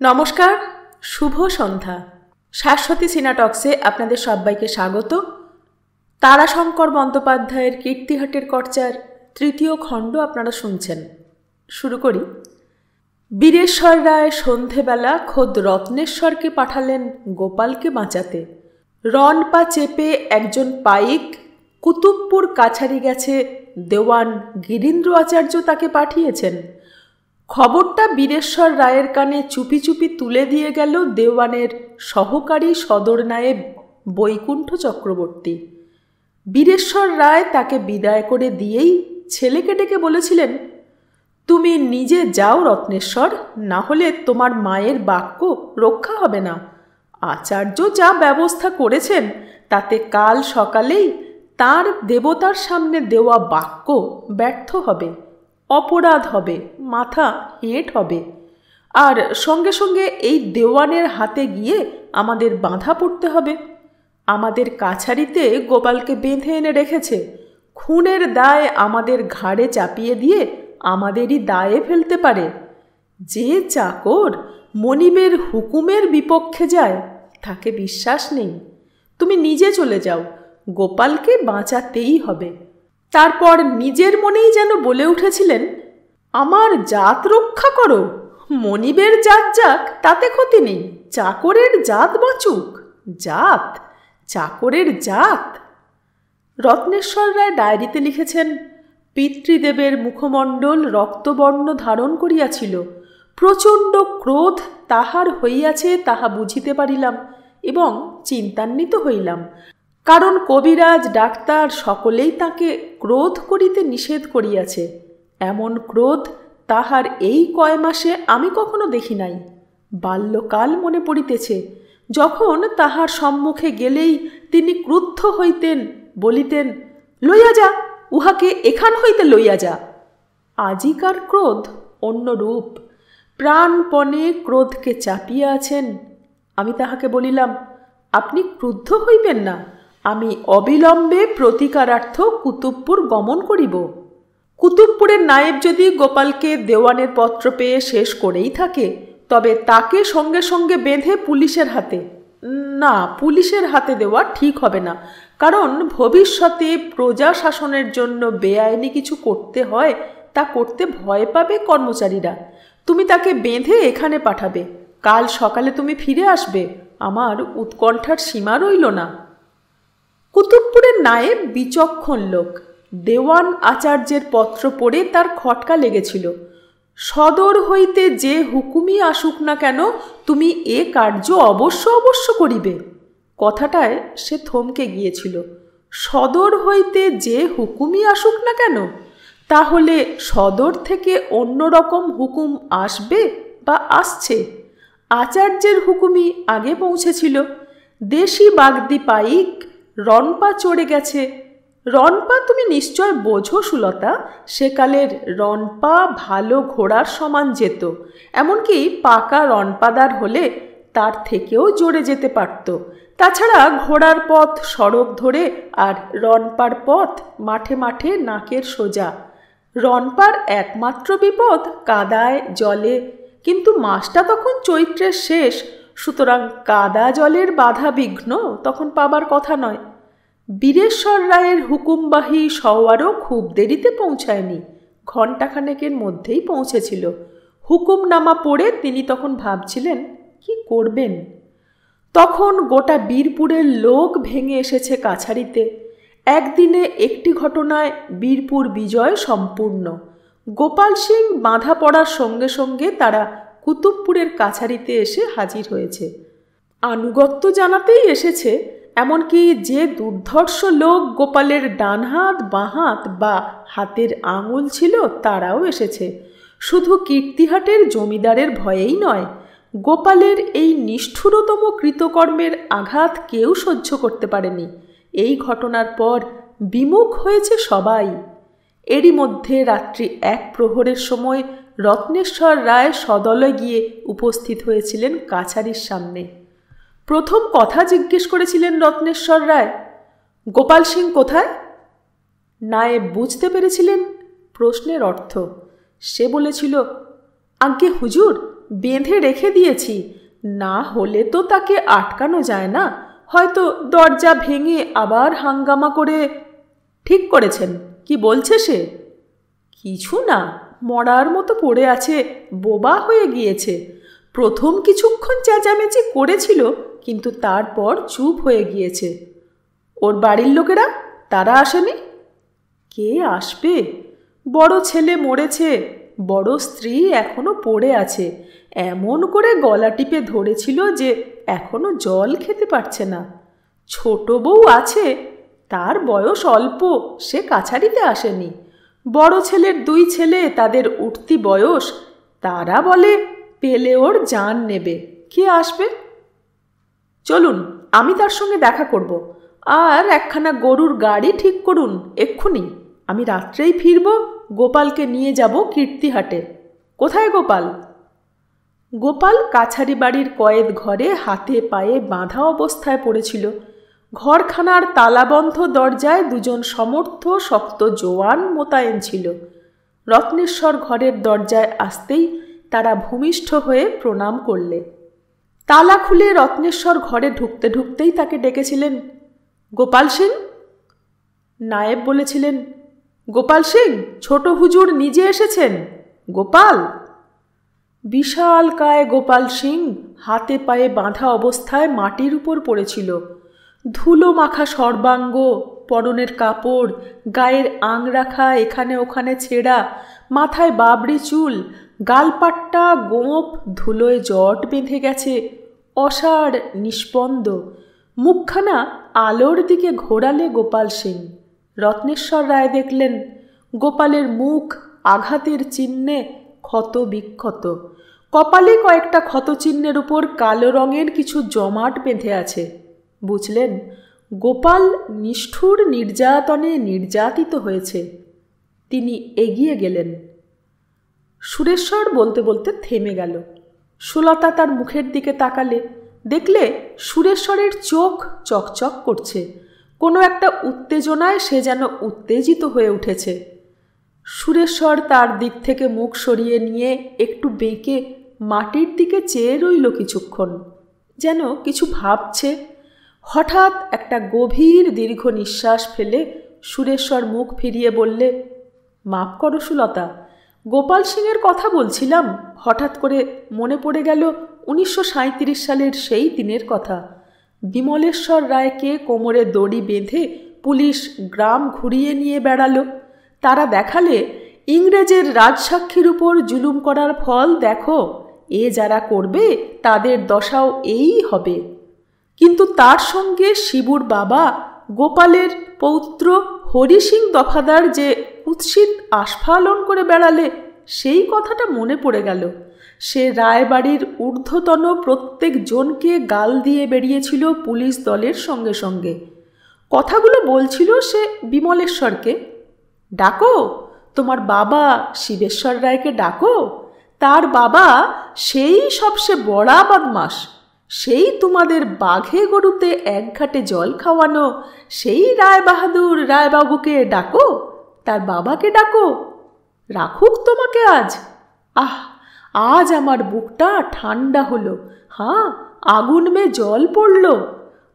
নমস্কার, শুভ সন্ধ্যা। শাশ্বতী সিনাটক্সে আপনাদের সবাইকে স্বাগত। তারাশঙ্কর বন্দ্যোপাধ্যায়ের কীর্তিহাটের কর্চার তৃতীয় খণ্ড আপনারা শুনছেন। শুরু করি। বীরেশ্বর রায় সন্ধেবেলা খোদ রত্নেশ্বরকে পাঠালেন গোপালকে বাঁচাতে। রনপা চেপে একজন পাইক কুতুবপুর কাছারি গেছে, দেওয়ান গিরীন্দ্র আচার্য তাকে পাঠিয়েছেন। খবরটা বীরেশ্বর রায়ের কানে চুপি চুপি তুলে দিয়ে গেল দেওয়ানের সহকারী সদর নায়েব বৈকুণ্ঠ চক্রবর্তী। বীরেশ্বর রায় তাকে বিদায় করে দিয়েই ছেলেকে ডেকে বলেছিলেন, তুমি নিজে যাও রত্নেশ্বর, না হলে তোমার মায়ের বাক্য রক্ষা হবে না। আচার্য যা ব্যবস্থা করেছেন তাতে কাল সকালেই তার দেবতার সামনে দেওয়া বাক্য ব্যর্থ হবে, অপরাধ হবে, মাথা হেঁট হবে। আর সঙ্গে সঙ্গে এই দেওয়ানের হাতে গিয়ে আমাদের বাঁধা পড়তে হবে। আমাদের কাছারিতে গোপালকে বেঁধে এনে রেখেছে। খুনের দায় আমাদের ঘাড়ে চাপিয়ে দিয়ে আমাদেরই দায়ে ফেলতে পারে। যে চাকর মনিবের হুকুমের বিপক্ষে যায় তাকে বিশ্বাস নেই। তুমি নিজে চলে যাও, গোপালকে বাঁচাতেই হবে। তারপর নিজের মনেই যেন বলে উঠেছিলেন, আমার জাত রক্ষা করো, মনিবের জাত যাক তাতে ক্ষতি নেই, চাকরের জাত বাঁচুক। জাত, চাকরের জাত। রত্নেশ্বর রায় ডায়েরিতে লিখেছেন, পিতৃদেবের মুখমণ্ডল রক্তবর্ণ ধারণ করিয়াছিল, প্রচণ্ড ক্রোধ তাহার হইয়াছে তাহা বুঝিতে পারিলাম এবং চিন্তান্বিত হইলাম। কারণ কবিরাজ ডাক্তার সকলেই তাকে ক্রোধ করিতে নিষেধ করিয়াছে। এমন ক্রোধ তাহার এই কয় মাসে আমি কখনো দেখি নাই। বাল্যকাল মনে পড়িতেছে, যখন তাহার সম্মুখে গেলেই তিনি ক্রুদ্ধ হইতেন, বলিতেন, লইয়া যা, উহাকে এখান হইতে লইয়া যা। আজিকার ক্রোধ অন্য রূপ, প্রাণপণে ক্রোধকে চাপিয়া আছেন। আমি তাহাকে বলিলাম, আপনি ক্রুদ্ধ হইবেন না, আমি অবিলম্বে প্রতিকারার্থ কুতুবপুর গমন করিব। কুতুবপুরের নায়েব যদি গোপালকে দেওয়ানের পত্র পেয়ে শেষ করেই থাকে, তবে তাকে সঙ্গে সঙ্গে বেঁধে পুলিশের হাতে, না, পুলিশের হাতে দেওয়া ঠিক হবে না, কারণ ভবিষ্যতে প্রজা শাসনের জন্য বেআইনি কিছু করতে হয়, তা করতে ভয় পাবে কর্মচারীরা। তুমি তাকে বেঁধে এখানে পাঠাবে, কাল সকালে তুমি ফিরে আসবে। আমার উৎকণ্ঠার সীমা রইল না। কুতুবপুরের নায়েব বিচক্ষণ লোক। দেওয়ান আচার্যের পত্র পড়ে তার খটকা লেগেছিল। সদর হইতে যে হুকুমই আসুক না কেন, তুমি এ কার্য অবশ্য অবশ্য করিবে। কথাটায় সে থমকে গিয়েছিল। সদর হইতে যে হুকুমই আসুক না কেন, তাহলে সদর থেকে অন্য রকম হুকুম আসবে বা আসছে? আচার্যের হুকুমই আগে পৌঁছেছিল। দেশি বাগদি পাইক রনপা চড়ে গেছে। রনপা তুমি নিশ্চয় বোঝো সুলতা, সেকালের রনপা ভালো ঘোড়ার সমান যেত, এমনকি পাকা রনপাদার হলে তার থেকেও জোরে যেতে পারত। তাছাড়া ঘোড়ার পথ সড়ক ধরে, আর রনপার পথ মাঠে মাঠে নাকের সোজা। রনপার একমাত্র বিপদ কাদায় জলে, কিন্তু মাসটা তখন চৈত্রের শেষ, সুতরাং কাদা জলের বাধা বিঘ্ন তখন পাবার কথা নয়। বীরেশ্বর রায়ের হুকুমবাহী সওয়ারও খুব দেরিতে পৌঁছায়নি, ঘণ্টাখানেকের মধ্যেই পৌঁছেছিল। হুকুমনামা পড়ে তিনি তখন ভাবছিলেন কি করবেন। তখন গোটা বীরপুরের লোক ভেঙে এসেছে কাছারিতে। একদিনে একটি ঘটনায় বীরপুর বিজয় সম্পূর্ণ। গোপাল সিং বাঁধা পড়ার সঙ্গে সঙ্গে তারা কুতুবপুরের কাছারিতে এসে হাজির হয়েছে। আনুগত্য জানাতেই এসেছে, এমনকি যে দুর্ধর্ষ লোক গোপালের ডান হাত বাঁ হাত বা হাতের আঙুল ছিল তারাও এসেছে। শুধু কীর্তিহাটের জমিদারের ভয়েই নয়, গোপালের এই নিষ্ঠুরতম কৃতকর্মের আঘাত কেউ সহ্য করতে পারেনি। এই ঘটনার পর বিমুখ হয়েছে সবাই। এরই মধ্যে রাত্রি 1 প্রহরের সময় রত্নেশ্বর রায় সদলে গিয়ে উপস্থিত হয়েছিলেন কাছারির সামনে। প্রথম কথা জিজ্ঞেস করেছিলেন রত্নেশ্বর রায়, গোপাল সিং কোথায়? নায়েব বুঝতে পেরেছিলেন প্রশ্নের অর্থ। সে বলেছিল, আজ্ঞে হুজুর, বেঁধে রেখে দিয়েছি, না হলে তো তাকে আটকানো যায় না, হয়তো দরজা ভেঙে আবার হাঙ্গামা করে। ঠিক করেছেন, কি বলছে সে? কিছু না, মরার মতো পড়ে আছে, বোবা হয়ে গিয়েছে। প্রথম কিছুক্ষণ চেঁচামেচি করেছিল, কিন্তু তারপর চুপ হয়ে গিয়েছে। ওর বাড়ির লোকেরা, তারা আসেনি? কে আসবে? বড় ছেলে মরেছে, বড় স্ত্রী এখনো পড়ে আছে, এমন করে গলা টিপে ধরেছিল যে এখনো জল খেতে পারছে না। ছোট বউ আছে, তার বয়স অল্প, সে কাছারিতে আসেনি। বড় ছেলের 2 ছেলে, তাদের উঠতি বয়স, তারা বলে পেলে ওর জান নেবে। কে আসবে? চলুন, আমি তার সঙ্গে দেখা করব। আর একখানা গরুর গাড়ি ঠিক করুন এক্ষুনি। আমি রাত্রেই ফিরব, গোপালকে নিয়ে যাব কীর্তিহাটে। কোথায় গোপাল? গোপাল কাছারি বাড়ির কয়েদ ঘরে হাতে পায়ে বাঁধা অবস্থায় পড়েছিল। ঘরখানার তালাবন্ধ দরজায় 2জন সমর্থ শক্ত জোয়ান মোতায়েন ছিল। রত্নেশ্বর ঘরের দরজায় আসতেই তারা ভূমিষ্ঠ হয়ে প্রণাম করলে। তালা খুলে রত্নেশ্বর ঘরে ঢুকতে ঢুকতেই তাকে ডেকেছিলেন, গোপাল সিং। নায়েব বলেছিলেন, গোপাল সিং, ছোট হুজুর নিজে এসেছেন। গোপাল। বিশালকায় গোপাল সিং হাতে পায়ে বাঁধা অবস্থায় মাটির উপর পড়েছিল। ধুলো মাখা সর্বাঙ্গ, পরনের কাপড়, গায়ের আংরাখা এখানে ওখানে ছেঁড়া, মাথায় বাবড়ি চুল, গালপাট্টা গোঁপ ধুলোয় জট বেঁধে গেছে, অসাড় নিষ্পন্দ। মুখখানা আলোর দিকে ঘোরালে গোপাল সিং। রত্নেশ্বর রায় দেখলেন গোপালের মুখ আঘাতের চিহ্নে ক্ষত বিক্ষত। কপালে কয়েকটা ক্ষতচিহ্নের উপর কালো রঙের কিছু জমাট বেঁধে আছে। বুঝলেন গোপাল নিষ্ঠুর নির্যাতনে নির্যাতিত হয়েছে। তিনি এগিয়ে গেলেন। সুরেশ্বর বলতে বলতে থেমে গেল। সুলতা তার মুখের দিকে তাকালে, দেখলে সুরেশ্বরের চোখ চকচক করছে। কোনো একটা উত্তেজনায় সে যেন উত্তেজিত হয়ে উঠেছে। সুরেশ্বর তার দিক থেকে মুখ সরিয়ে নিয়ে একটু বেঁকে মাটির দিকে চেয়ে রইল কিছুক্ষণ, যেন কিছু ভাবছে। হঠাৎ একটা গভীর দীর্ঘ নিঃশ্বাস ফেলে সুরেশ্বর মুখ ফিরিয়ে বললে, মাপ করো সুলতা, গোপাল সিংয়ের কথা বলছিলাম, হঠাৎ করে মনে পড়ে গেল 1937 সালের সেই দিনের কথা। বিমলেশ্বর রায়কে কোমরে দড়ি বেঁধে পুলিশ গ্রাম ঘুরিয়ে নিয়ে বেড়ালো। তারা দেখালে ইংরেজের রাজসাক্ষীর উপর জুলুম করার ফল দেখো, এ যারা করবে তাদের দশাও এই হবে। কিন্তু তার সঙ্গে শিবুর বাবা গোপালের পৌত্র হরি সিং দফাদার যে কুৎসিত আস্ফালন করে বেড়ালে, সেই কথাটা মনে পড়ে গেল। সে রায়বাড়ির ঊর্ধ্বতন প্রত্যেক জনকে গাল দিয়ে বেরিয়েছিল পুলিশ দলের সঙ্গে সঙ্গে। কথাগুলো বলছিল সে বিমলেশ্বরকে, ডাকো তোমার বাবা শিবেশ্বর রায়কে ডাকো। তার বাবা সেই সবচেয়ে বড়া বদমাস, সেই তোমাদের বাঘে গরুতে এক ঘাটে জল খাওয়ানো সেই রায়বাহাদুর রায়বাবুকে ডাকো, তার বাবাকে ডাকো, রাখুক তোমাকে আজ। আহ, আজ আমার বুকটা ঠান্ডা হলো। হ্যাঁ, আগুন মেয়ে জল পড়ল।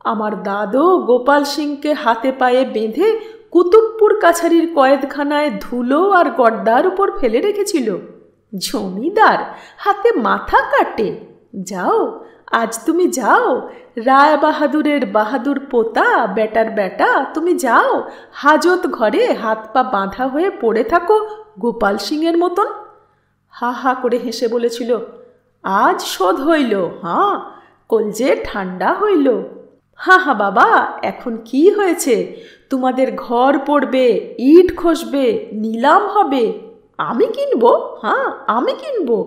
আমার দাদু গোপাল সিংকে হাতে পায়ে বেঁধে কুতুবপুর কাছারির কয়েদখানায় ধুলো আর গড্ডার উপর ফেলে রেখেছিল। জমিদার হাতে মাথা কাটে। যাও, আজ তুমি যাও, রায় বাহাদুরের বাহাদুর পোতা বেটার বেটা, তুমি যাও, হাজত ঘরে হাত পা বাঁধা হয়ে পড়ে থাকো গোপাল সিংয়ের মতন। হা হা করে হেসে বলেছিল, আজ শোধ হইল। হ্যাঁ, কলজে ঠান্ডা হইল। হা হা বাবা, এখন কি হয়েছে? তোমাদের ঘর পড়বে, ইট খসবে, নিলাম হবে। আমি কিনবো? হ্যাঁ, আমি কিনবো।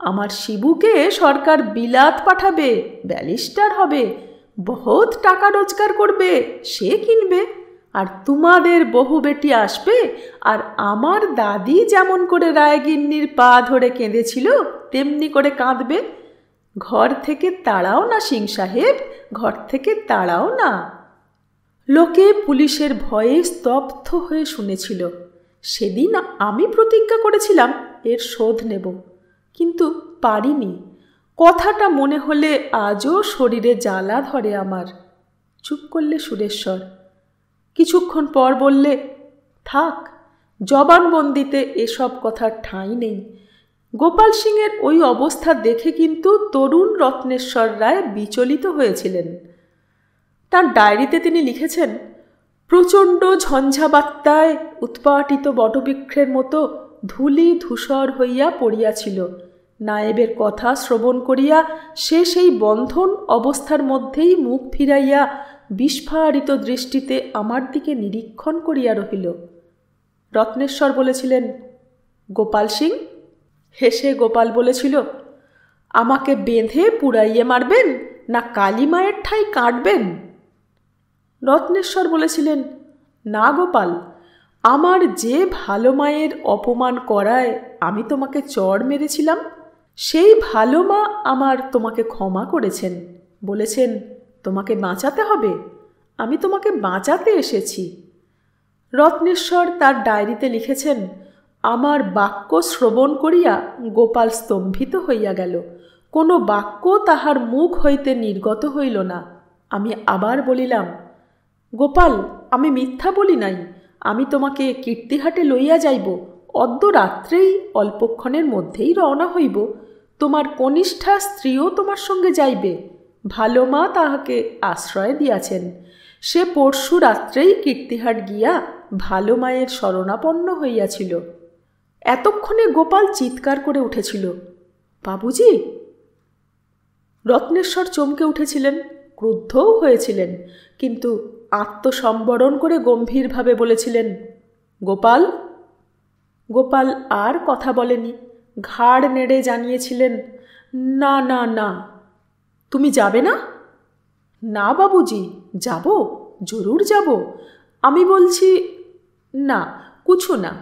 আমার শিবুকে সরকার বিলাত পাঠাবে, ব্যারিস্টার হবে, বহুত টাকা রোজগার করবে, সে কিনবে। আর তোমাদের বহু বেটি আসবে, আর আমার দাদি যেমন করে রায়গিন্নির পা ধরে কেঁদেছিল তেমনি করে কাঁদবে। ঘর থেকে তাড়াও না সিং সাহেব, ঘর থেকে তাড়াও না। লোকে পুলিশের ভয়ে স্তব্ধ হয়ে শুনেছিল। সেদিন আমি প্রতিজ্ঞা করেছিলাম এর শোধ নেব, কিন্তু পারিনি। কথাটা মনে হলে আজও শরীরে জ্বালা ধরে আমার। চুপ করলে সুরেশ্বর। কিছুক্ষণ পর বললে, থাক, জবানবন্দিতে এসব কথার ঠাঁই নেই। গোপাল সিংয়ের ওই অবস্থা দেখে কিন্তু তরুণ রত্নেশ্বর রায় বিচলিত হয়েছিলেন। তার ডায়েরিতে তিনি লিখেছেন, প্রচণ্ড ঝঞ্ঝাবাত্যায় উৎপাটিত বটবৃক্ষের মতো ধূলি ধূসর হইয়া পড়িয়াছিল। নায়েবের কথা শ্রবণ করিয়া সে সেই বন্ধন অবস্থার মধ্যেই মুখ ফিরাইয়া বিস্ফারিত দৃষ্টিতে আমার দিকে নিরীক্ষণ করিয়া রহিল। রত্নেশ্বর বলেছিলেন, গোপাল সিং? হেসে গোপাল বলেছিল, আমাকে বেঁধে পুড়াইয়ে মারবেন না কালী মায়ের ঠাঁই কাটবেন? রত্নেশ্বর বলেছিলেন, না গোপাল, আমার যে ভালো মায়ের অপমান করায় আমি তোমাকে চড় মেরেছিলাম, সেই ভালো মা আমার তোমাকে ক্ষমা করেছেন, বলেছেন তোমাকে বাঁচাতে হবে। আমি তোমাকে বাঁচাতে এসেছি। রত্নেশ্বর তার ডায়েরিতে লিখেছেন, আমার বাক্য শ্রবণ করিয়া গোপাল স্তম্ভিত হইয়া গেল। কোনো বাক্য তাহার মুখ হইতে নির্গত হইল না। আমি আবার বলিলাম, গোপাল, আমি মিথ্যা বলি নাই। আমি তোমাকে কীর্তিহাটে লইয়া যাইব। অদ্য রাত্রেই অল্পক্ষণের মধ্যেই রওনা হইব। তোমার কনিষ্ঠা স্ত্রীও তোমার সঙ্গে যাইবে। ভালো মা তাহাকে আশ্রয় দিয়াছেন। সে পরশু রাত্রেই কীর্তিহাট গিয়া ভালো মায়ের শরণাপন্ন হইয়াছিল। এতক্ষণে গোপাল চিৎকার করে উঠেছিল, বাবুজি! রত্নেশ্বর চমকে উঠেছিলেন, ক্রুদ্ধও হয়েছিলেন, কিন্তু আত্মসম্বরণ করে গম্ভীরভাবে বলেছিলেন, গোপাল। গোপাল আর কথা বলেনি, ঘাড় নেড়ে জানিয়েছিলেন, না না না। তুমি যাবে না? না বাবুজি, যাব, জরুর যাব। আমি বলছি, না, কিছু না।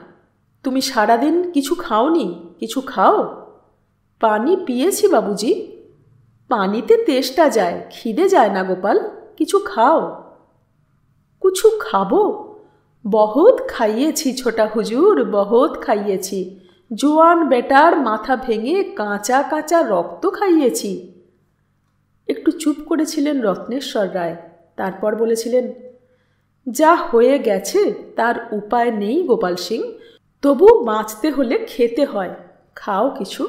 তুমি সারাদিন কিছু খাওনি, কিছু খাও। পানি পিয়েছি বাবুজি। পানিতে তেষ্টা যায়, খিদে যায় না গোপাল, কিছু খাও। কিছু খাবো? বহুত খাইয়েছি ছোটা হুজুর, বহুত খাইয়েছি। জোয়ান বেটার মাথা ভেঙে কাঁচা কাঁচা রক্ত খাইয়েছি। একটু চুপ করেছিলেন রত্নেশ্বর রায়, তারপর বলেছিলেন, যা হয়ে গেছে তার উপায় নেই গোপাল সিং, তবু বাঁচতে হলে খেতে হয়। খাও কিছু।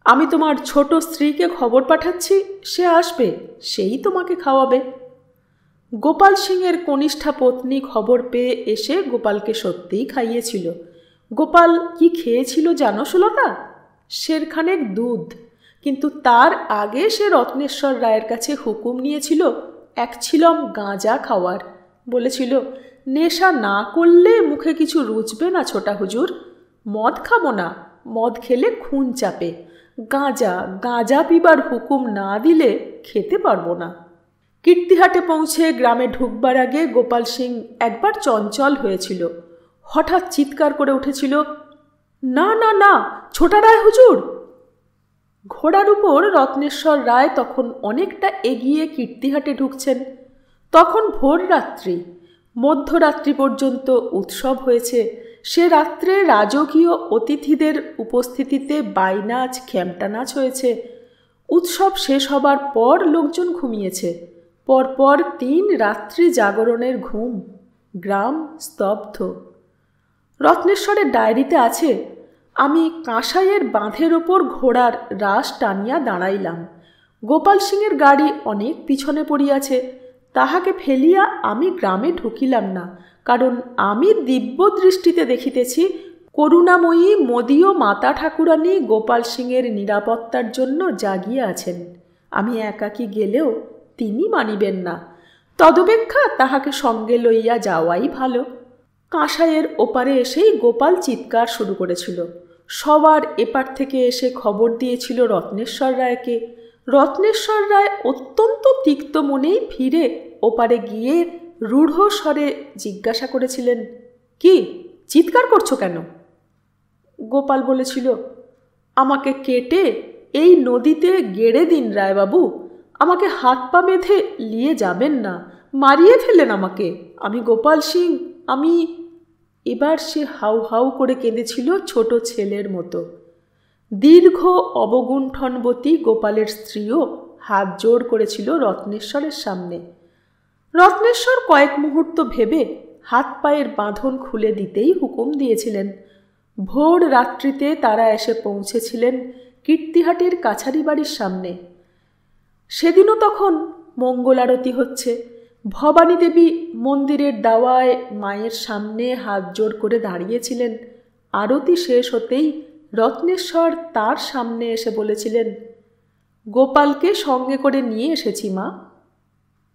আমি তোমার ছোট স্ত্রীকে খবর পাঠাচ্ছি, সে আসবে, সেই তোমাকে খাওয়াবে। গোপাল সিংয়ের কনিষ্ঠা পত্নী খবর পেয়ে এসে গোপালকে সত্যিই খাইয়েছিল। গোপাল কি খেয়েছিল জানো সুলতা? সেরখানেক দুধ। কিন্তু তার আগে সে রত্নেশ্বর রায়ের কাছে হুকুম নিয়েছিল এক ছিলম গাঁজা খাওয়ার। বলেছিল, নেশা না করলে মুখে কিছু রুচবে না ছোটা হুজুর। মদ খাবো না, মদ খেলে খুন চাপে। গাঁজা গাঁজা পিবার হুকুম না দিলে খেতে পারবো না। কীর্তিহাটে পৌঁছে গ্রামে ঢুকবার আগে গোপাল সিং একবার চঞ্চল হয়েছিল। হঠাৎ চিৎকার করে উঠেছিল, না না না, ছোটা রায় হুজুর! ঘোড়ার উপর রত্নেশ্বর রায় তখন অনেকটা এগিয়ে কীর্তিহাটে ঢুকছেন। তখন ভোর রাত্রি, মধ্যরাত্রি পর্যন্ত উৎসব হয়েছে। সে রাত্রে রাজকীয় অতিথিদের উপস্থিতিতে বাইনাচ খেমটা নাচ হয়েছে। উৎসব শেষ হবার পর লোকজন ঘুমিয়েছে। পরপর 3 রাত্রি জাগরণের ঘুম। গ্রাম স্তব্ধ। রত্নেশ্বরের ডায়েরিতে আছে, আমি কাঁসাইয়ের বাঁধের ওপর ঘোড়ার রাশ টানিয়া দাঁড়াইলাম। গোপাল সিংয়ের গাড়ি অনেক পিছনে পড়িয়াছে। তাহাকে ফেলিয়া আমি গ্রামে ঢুকিলাম না, কারণ আমি দিব্য দৃষ্টিতে দেখিতেছি করুণাময়ী মোদীয় মাতা ঠাকুরানী গোপাল সিংয়ের নিরাপত্তার জন্য জাগিয়া আছেন। আমি একাকী গেলেও তিনি মানিবেন না, তদপেক্ষা তাহাকে সঙ্গে লইয়া যাওয়াই ভালো। কাঁসাইয়ের ওপারে এসেই গোপাল চিৎকার শুরু করেছিল। সবার এপার থেকে এসে খবর দিয়েছিল রত্নেশ্বর রায়কে। রত্নেশ্বর রায় অত্যন্ত তিক্ত মনেই ফিরে ওপারে গিয়ে রূঢ় স্বরে জিজ্ঞাসা করেছিলেন, কি চিৎকার করছো কেন? গোপাল বলেছিল, আমাকে কেটে এই নদীতে গেড়ে দিন রায়বাবু। আমাকে হাত পা বেঁধে নিয়ে যাবেন না, মারিয়ে ফেলেন আমাকে। আমি গোপাল সিং, আমি। এবার সে হাউ হাউ করে কেঁদেছিল ছোট ছেলের মতো। দীর্ঘ অবগুণ্ঠনবতী গোপালের স্ত্রীও হাত জোড় করেছিল রত্নেশ্বরের সামনে। রত্নেশ্বর কয়েক মুহূর্ত ভেবে হাত পায়ের বাঁধন খুলে দিতেই হুকুম দিয়েছিলেন। ভোর রাত্রিতে তারা এসে পৌঁছেছিলেন কীর্তিহাটের কাছারি বাড়ির সামনে। সেদিনও তখন মঙ্গল আরতি হচ্ছে। ভবানী দেবী মন্দিরের দাওয়ায় মায়ের সামনে হাত জোড় করে দাঁড়িয়েছিলেন। আরতি শেষ হতেই রত্নেশ্বর তার সামনে এসে বলেছিলেন, গোপালকে সঙ্গে করে নিয়ে এসেছি মা।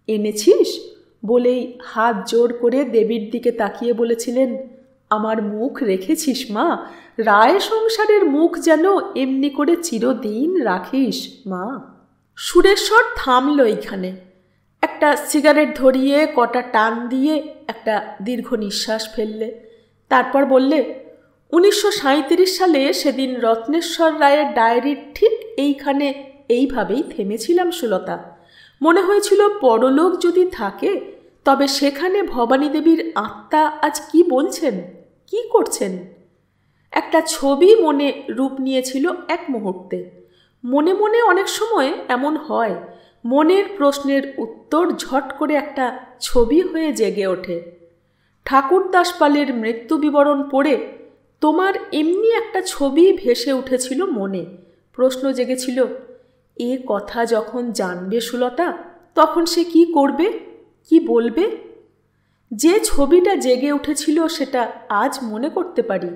এনেছিস বলেই হাত জোড় করে দেবীর দিকে তাকিয়ে বলেছিলেন, আমার মুখ রেখেছিস মা, রায় সংসারের মুখ যেন এমনি করে চিরদিন রাখিস মা। সুরেশ্বর থামল এইখানে। একটা সিগারেট ধরিয়ে কটা টান দিয়ে একটা দীর্ঘ নিঃশ্বাস ফেললে। তারপর বললে, 1937 সালে সেদিন রত্নেশ্বর রায়ের ডায়েরির ঠিক এইখানে এইভাবেই থেমেছিলাম সুলতা। মনে হয়েছিল পরলোক যদি থাকে তবে সেখানে ভবানী দেবীর আত্মা আজ কি বলছেন, কি করছেন। একটা ছবি মনে রূপ নিয়েছিল এক মুহূর্তে। মনে মনে অনেক সময় এমন হয়, মনের প্রশ্নের উত্তর ঝট করে একটা ছবি হয়ে জেগে ওঠে। ঠাকুরদাস পালের মৃত্যু বিবরণ পড়ে তোমার এমনি একটা ছবি ভেসে উঠেছিল মনে। প্রশ্ন জেগেছিল, এ কথা যখন জানবে সুলতা তখন সে কি করবে, কি বলবে। যে ছবিটা জেগে উঠেছিল সেটা আজ মনে করতে পারি।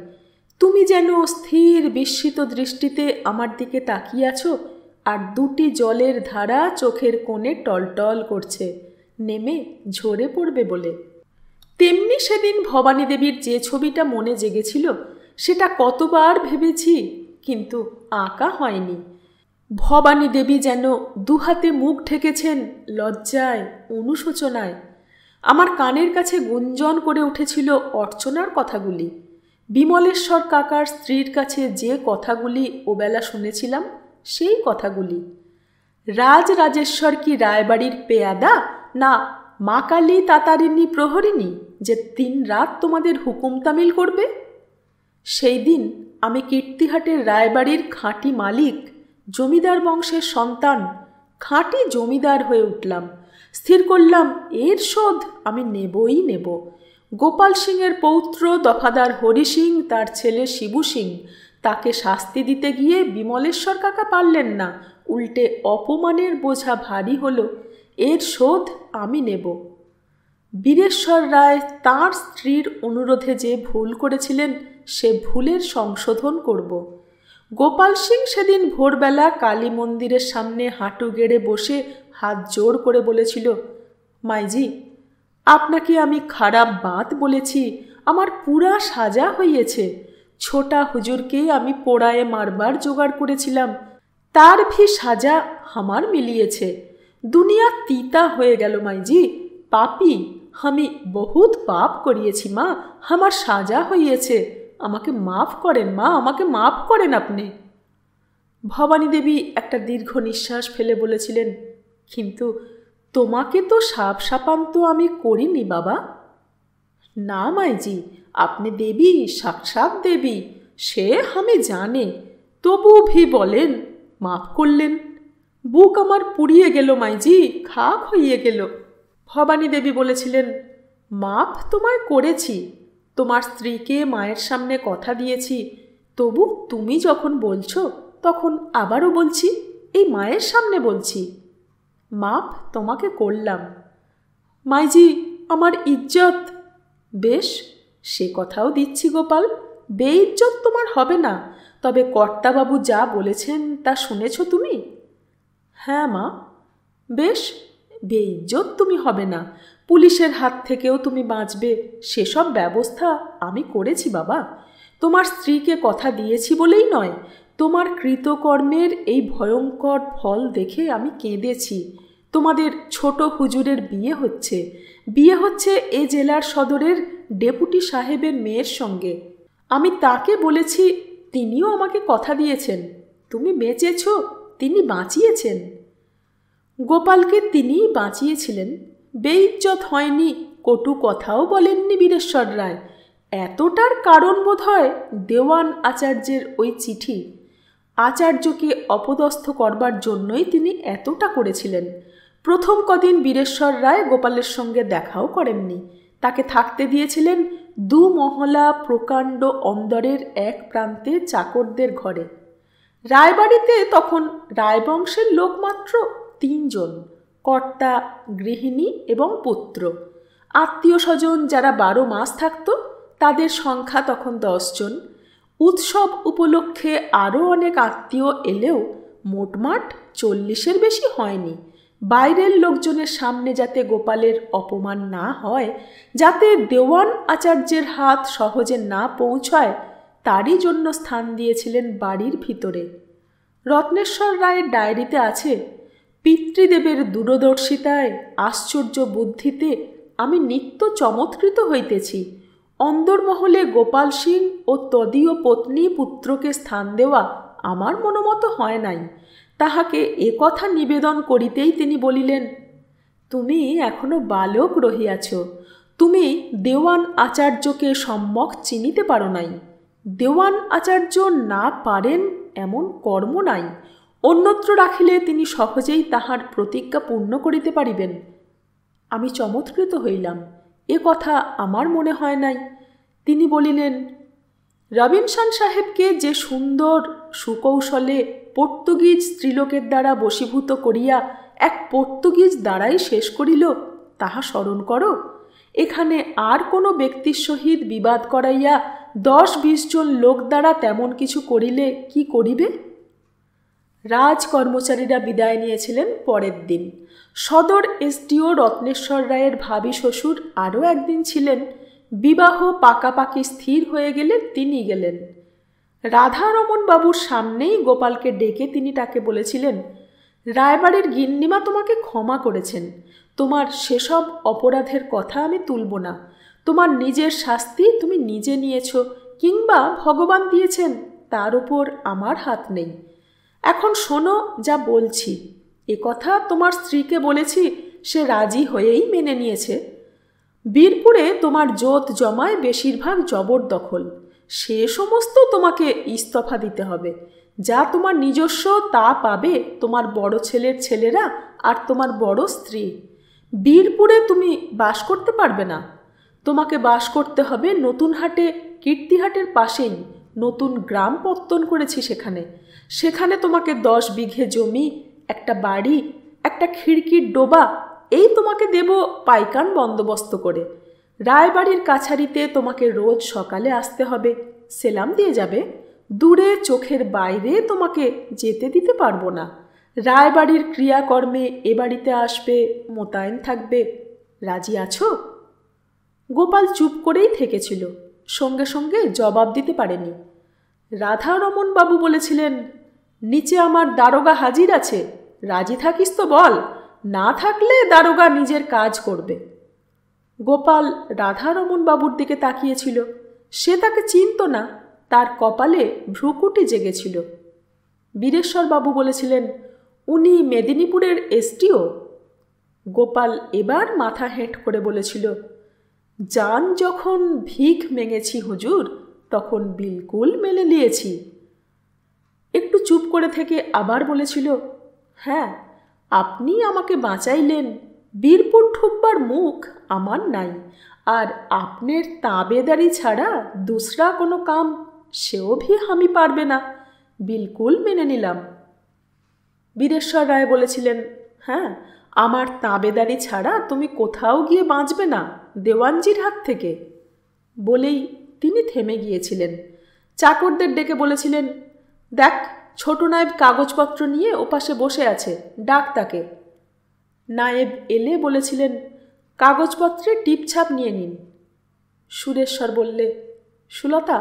তুমি যেন স্থির বিস্মিত দৃষ্টিতে আমার দিকে তাকিয়ে আছো, আর দুটি জলের ধারা চোখের কোণে টলটল করছে, নেমে ঝরে পড়বে বলে। তেমনি সেদিন ভবানী দেবীর যে ছবিটা মনে জেগেছিল সেটা কতবার ভেবেছি, কিন্তু আঁকা হয়নি। ভবানী দেবী যেন দুহাতে মুখ ঢেকেছেন লজ্জায়, অনুশোচনায়। আমার কানের কাছে গুঞ্জন করে উঠেছিল অর্চনার কথাগুলি, বিমলেশ্বর কাকার স্ত্রীর কাছে যে কথাগুলি ওবেলা শুনেছিলাম সেই কথাগুলি। রাজরাজেশ্বর কি রায়বাড়ির পেয়াদা, না মা কালী তাতারিণী প্রহরিণী যে 3 রাত তোমাদের হুকুম তামিল করবে? সেই দিন আমি কীর্তিহাটের রায়বাড়ির খাঁটি মালিক, জমিদার বংশের সন্তান, খাঁটি জমিদার হয়ে উঠলাম। স্থির করলাম এর শোধ আমি নেবই নেব। গোপাল সিংয়ের পৌত্র দফাদার হরি সিং তার ছেলে শিবু সিং, তাকে শাস্তি দিতে গিয়ে বিমলেশ্বর কাকা পারলেন না, উল্টে অপমানের বোঝা ভারী হলো। এর শোধ আমি নেব। বীরেশ্বর রায় তাঁর স্ত্রীর অনুরোধে যে ভুল করেছিলেন সে ভুলের সংশোধন করব। গোপাল সিং সেদিন ভোরবেলা কালী মন্দিরের সামনে হাঁটু গেড়ে বসে হাত জোড় করে বলেছিল, মাইজি আপনাকে আমি খারাপ বাত বলেছি, আমার পুরা সাজা হইয়েছে। ছোটা হুজুরকেই আমি পোড়ায়ে মারবার জোগাড় করেছিলাম, তার ভি সাজা আমার মিলিয়েছে। দুনিয়া তিতা হয়ে গেল মাইজি, পাপি আমি বহুত পাপ করিয়েছি মা, আমার সাজা হইয়েছে, আমাকে মাফ করেন মা, আমাকে মাফ করেন আপনি। ভবানী দেবী একটা দীর্ঘ নিঃশ্বাস ফেলে বলেছিলেন, কিন্তু তোমাকে তো সাপ সাপান্ত আমি করিনি বাবা। না মাইজি, আপনি দেবী, সাক্ষাৎ দেবী, সে আমি জানে, তবু ভি বলেন মাফ করলেন। বুক আমার পুড়িয়ে গেল মাইজি, খাক হইয়ে গেল। ভবানী দেবী বলেছিলেন, মাফ তোমায় করেছি, তোমার স্ত্রীকে মায়ের সামনে কথা দিয়েছি, তবু তুমি যখন বলছো তখন আবারও বলছি, এই মায়ের সামনে বলছি, মাপ তোমাকে করলাম। মাইজি আমার ইজ্জত। বেশ, সে কথাও দিচ্ছি গোপাল, বেইজ্জত তোমার হবে না, তবে কর্তাবাবু যা বলেছেন তা শুনেছ তুমি? হ্যাঁ মা। বেশ, বেইজ্জত তুমি হবে না, পুলিশের হাত থেকেও তুমি বাঁচবে, সেসব ব্যবস্থা আমি করেছি বাবা। তোমার স্ত্রীকে কথা দিয়েছি বলেই নয়, তোমার কৃতকর্মের এই ভয়ঙ্কর ফল দেখে আমি কেঁদেছি। তোমাদের ছোট হুজুরের বিয়ে হচ্ছে এ জেলার সদরের ডেপুটি সাহেবের মেয়ের সঙ্গে। আমি তাকে বলেছি, তিনিও আমাকে কথা দিয়েছেন, তুমি বেঁচেছ, তিনি বাঁচিয়েছেন। গোপালকে তিনিই বাঁচিয়েছিলেন, বেইজ্জত হয়নি, কটু কথাও বলেননি বীরেশ্বর রায়। এতটার কারণ বোধ হয় দেওয়ান আচার্যের ওই চিঠি। আচার্যকে অপদস্থ করবার জন্যই তিনি এতটা করেছিলেন। প্রথম কদিন বীরেশ্বর রায় গোপালের সঙ্গে দেখাও করেননি। তাকে থাকতে দিয়েছিলেন দুমহলা প্রকাণ্ড অন্দরের এক প্রান্তে চাকরদের ঘরে। রায়বাড়িতে তখন রায়বংশের লোক মাত্র ৩ জন, কর্তা, গৃহিণী এবং পুত্র। আত্মীয় স্বজন যারা ১২ মাস থাকত তাদের সংখ্যা তখন 10 জন। উৎসব উপলক্ষে আরও অনেক আত্মীয় এলেও মোটমাট 40-এর বেশি হয়নি। বাইরের লোকজনের সামনে যাতে গোপালের অপমান না হয়, যাতে দেওয়ান আচার্যের হাত সহজে না পৌঁছায়, তারই জন্য স্থান দিয়েছিলেন বাড়ির ভিতরে। রত্নেশ্বর রায়ের ডায়েরিতে আছে, পিতৃদেবের দূরদর্শিতায়, আশ্চর্য বুদ্ধিতে আমি নিত্য চমৎকৃত হইতেছি। অন্দরমহলে গোপাল সিং ও তদীয় পত্নী পুত্রকে স্থান দেওয়া আমার মনোমত হয় নাই। তাহাকে কথা নিবেদন করিতেই তিনি বলিলেন, তুমি এখনো বালক রহিয়াছ, তুমি দেওয়ান আচার্যকে সম্যক চিনিতে পারো নাই। দেওয়ান আচার্য না পারেন এমন কর্ম নাই, অন্যত্র রাখিলে তিনি সহজেই তাহার প্রতিজ্ঞা পূর্ণ করিতে পারিবেন। আমি চমৎকৃত হইলাম, কথা আমার মনে হয় নাই। তিনি বলিলেন, রবিনসন সাহেবকে যে সুন্দর সুকৌশলে পর্তুগিজ স্ত্রীলোকের দ্বারা বশীভূত করিয়া এক পর্তুগিজ দ্বারাই শেষ করিল, তাহা স্মরণ করো। এখানে আর কোনো ব্যক্তির সহিত বিবাদ করাইয়া 10-20 জন লোক দ্বারা তেমন কিছু করিলে কি করিবে? রাজ কর্মচারীরা বিদায় নিয়েছিলেন পরের দিন। সদর এসডিও রত্নেশ্বর রায়ের ভাবী শ্বশুর আরও একদিন ছিলেন। বিবাহ পাকাপাকি স্থির হয়ে গেলে তিনি গেলেন। রাধারমণ বাবুর সামনেই গোপালকে ডেকে তিনি তাকে বলেছিলেন, রায়বাড়ির গিন্নিমা তোমাকে ক্ষমা করেছেন, তোমার সেসব অপরাধের কথা আমি তুলব না। তোমার নিজের শাস্তি তুমি নিজে নিয়েছ, কিংবা ভগবান দিয়েছেন, তার উপর আমার হাত নেই। এখন শোনো যা বলছি। কথা তোমার স্ত্রীকে বলেছি, সে রাজি হয়েই মেনে নিয়েছে। বীরপুরে তোমার জোত জমায় বেশিরভাগ জবরদখল, সে সমস্ত তোমাকে ইস্তফা দিতে হবে। যা তোমার নিজস্ব তা পাবে তোমার বড় ছেলের ছেলেরা আর তোমার বড় স্ত্রী। বীরপুরে তুমি বাস করতে পারবে না, তোমাকে বাস করতে হবে নতুন হাটে, কীর্তিহাটের পাশেই নতুন গ্রাম পত্তন করেছি সেখানে তোমাকে 10 বিঘে জমি, একটা বাড়ি, একটা খিড়কির ডোবা, এই তোমাকে দেব পাইকান বন্দোবস্ত করে। রায়বাড়ির কাছারিতে তোমাকে রোজ সকালে আসতে হবে, সেলাম দিয়ে যাবে। দূরে চোখের বাইরে তোমাকে যেতে দিতে পারবো না। রায়বাড়ির ক্রিয়াকর্মে এ বাড়িতে আসবে, মোতায়েন থাকবে। রাজি আছো? গোপাল চুপ করেই থেকেছিল, সঙ্গে সঙ্গে জবাব দিতে পারেনি। রাধারমণ বাবু বলেছিলেন, নিচে আমার দারোগা হাজির আছে, রাজি থাকিস তো বল, না থাকলে দারোগা নিজের কাজ করবে। গোপাল রাধারমণ বাবুর দিকে তাকিয়েছিল। সে তাকে চিনত না, তার কপালে ভ্রুকুটি জেগেছিল। বীরেশ্বর বাবু বলেছিলেন, উনি মেদিনীপুরের এসডিও। গোপাল এবার মাথা হেঁট করে বলেছিল, জান যখন ভিখ মেঙেছি হুজুর, তখন বিলকুল মেনে নিয়েছি। একটু চুপ করে থেকে আবার বলেছিল, হ্যাঁ, আপনি আমাকে বাঁচাইলেন, বীরপুর ঠুকবার মুখ আমার নাই, আর আপনার তাবেদারি ছাড়া দুসরা কোনো কাম সেও ভি আমি পারবে না, বিলকুল মেনে নিলাম। বীরেশ্বর রায় বলেছিলেন, হ্যাঁ, আমার তাবেদারি ছাড়া তুমি কোথাও গিয়ে বাঁচবে না দেওয়ানজির হাত থেকে। বলেই তিনি থেমে গিয়েছিলেন। চাকরদের ডেকে বলেছিলেন, দেখ, ছোট নায়েব কাগজপত্র নিয়ে ওপাশে বসে আছে, ডাক তাকে। নায়েব এলে বলেছিলেন, কাগজপত্রে টিপছাপ নিয়ে নিন। সুরেশ্বর বললে, সুলতা,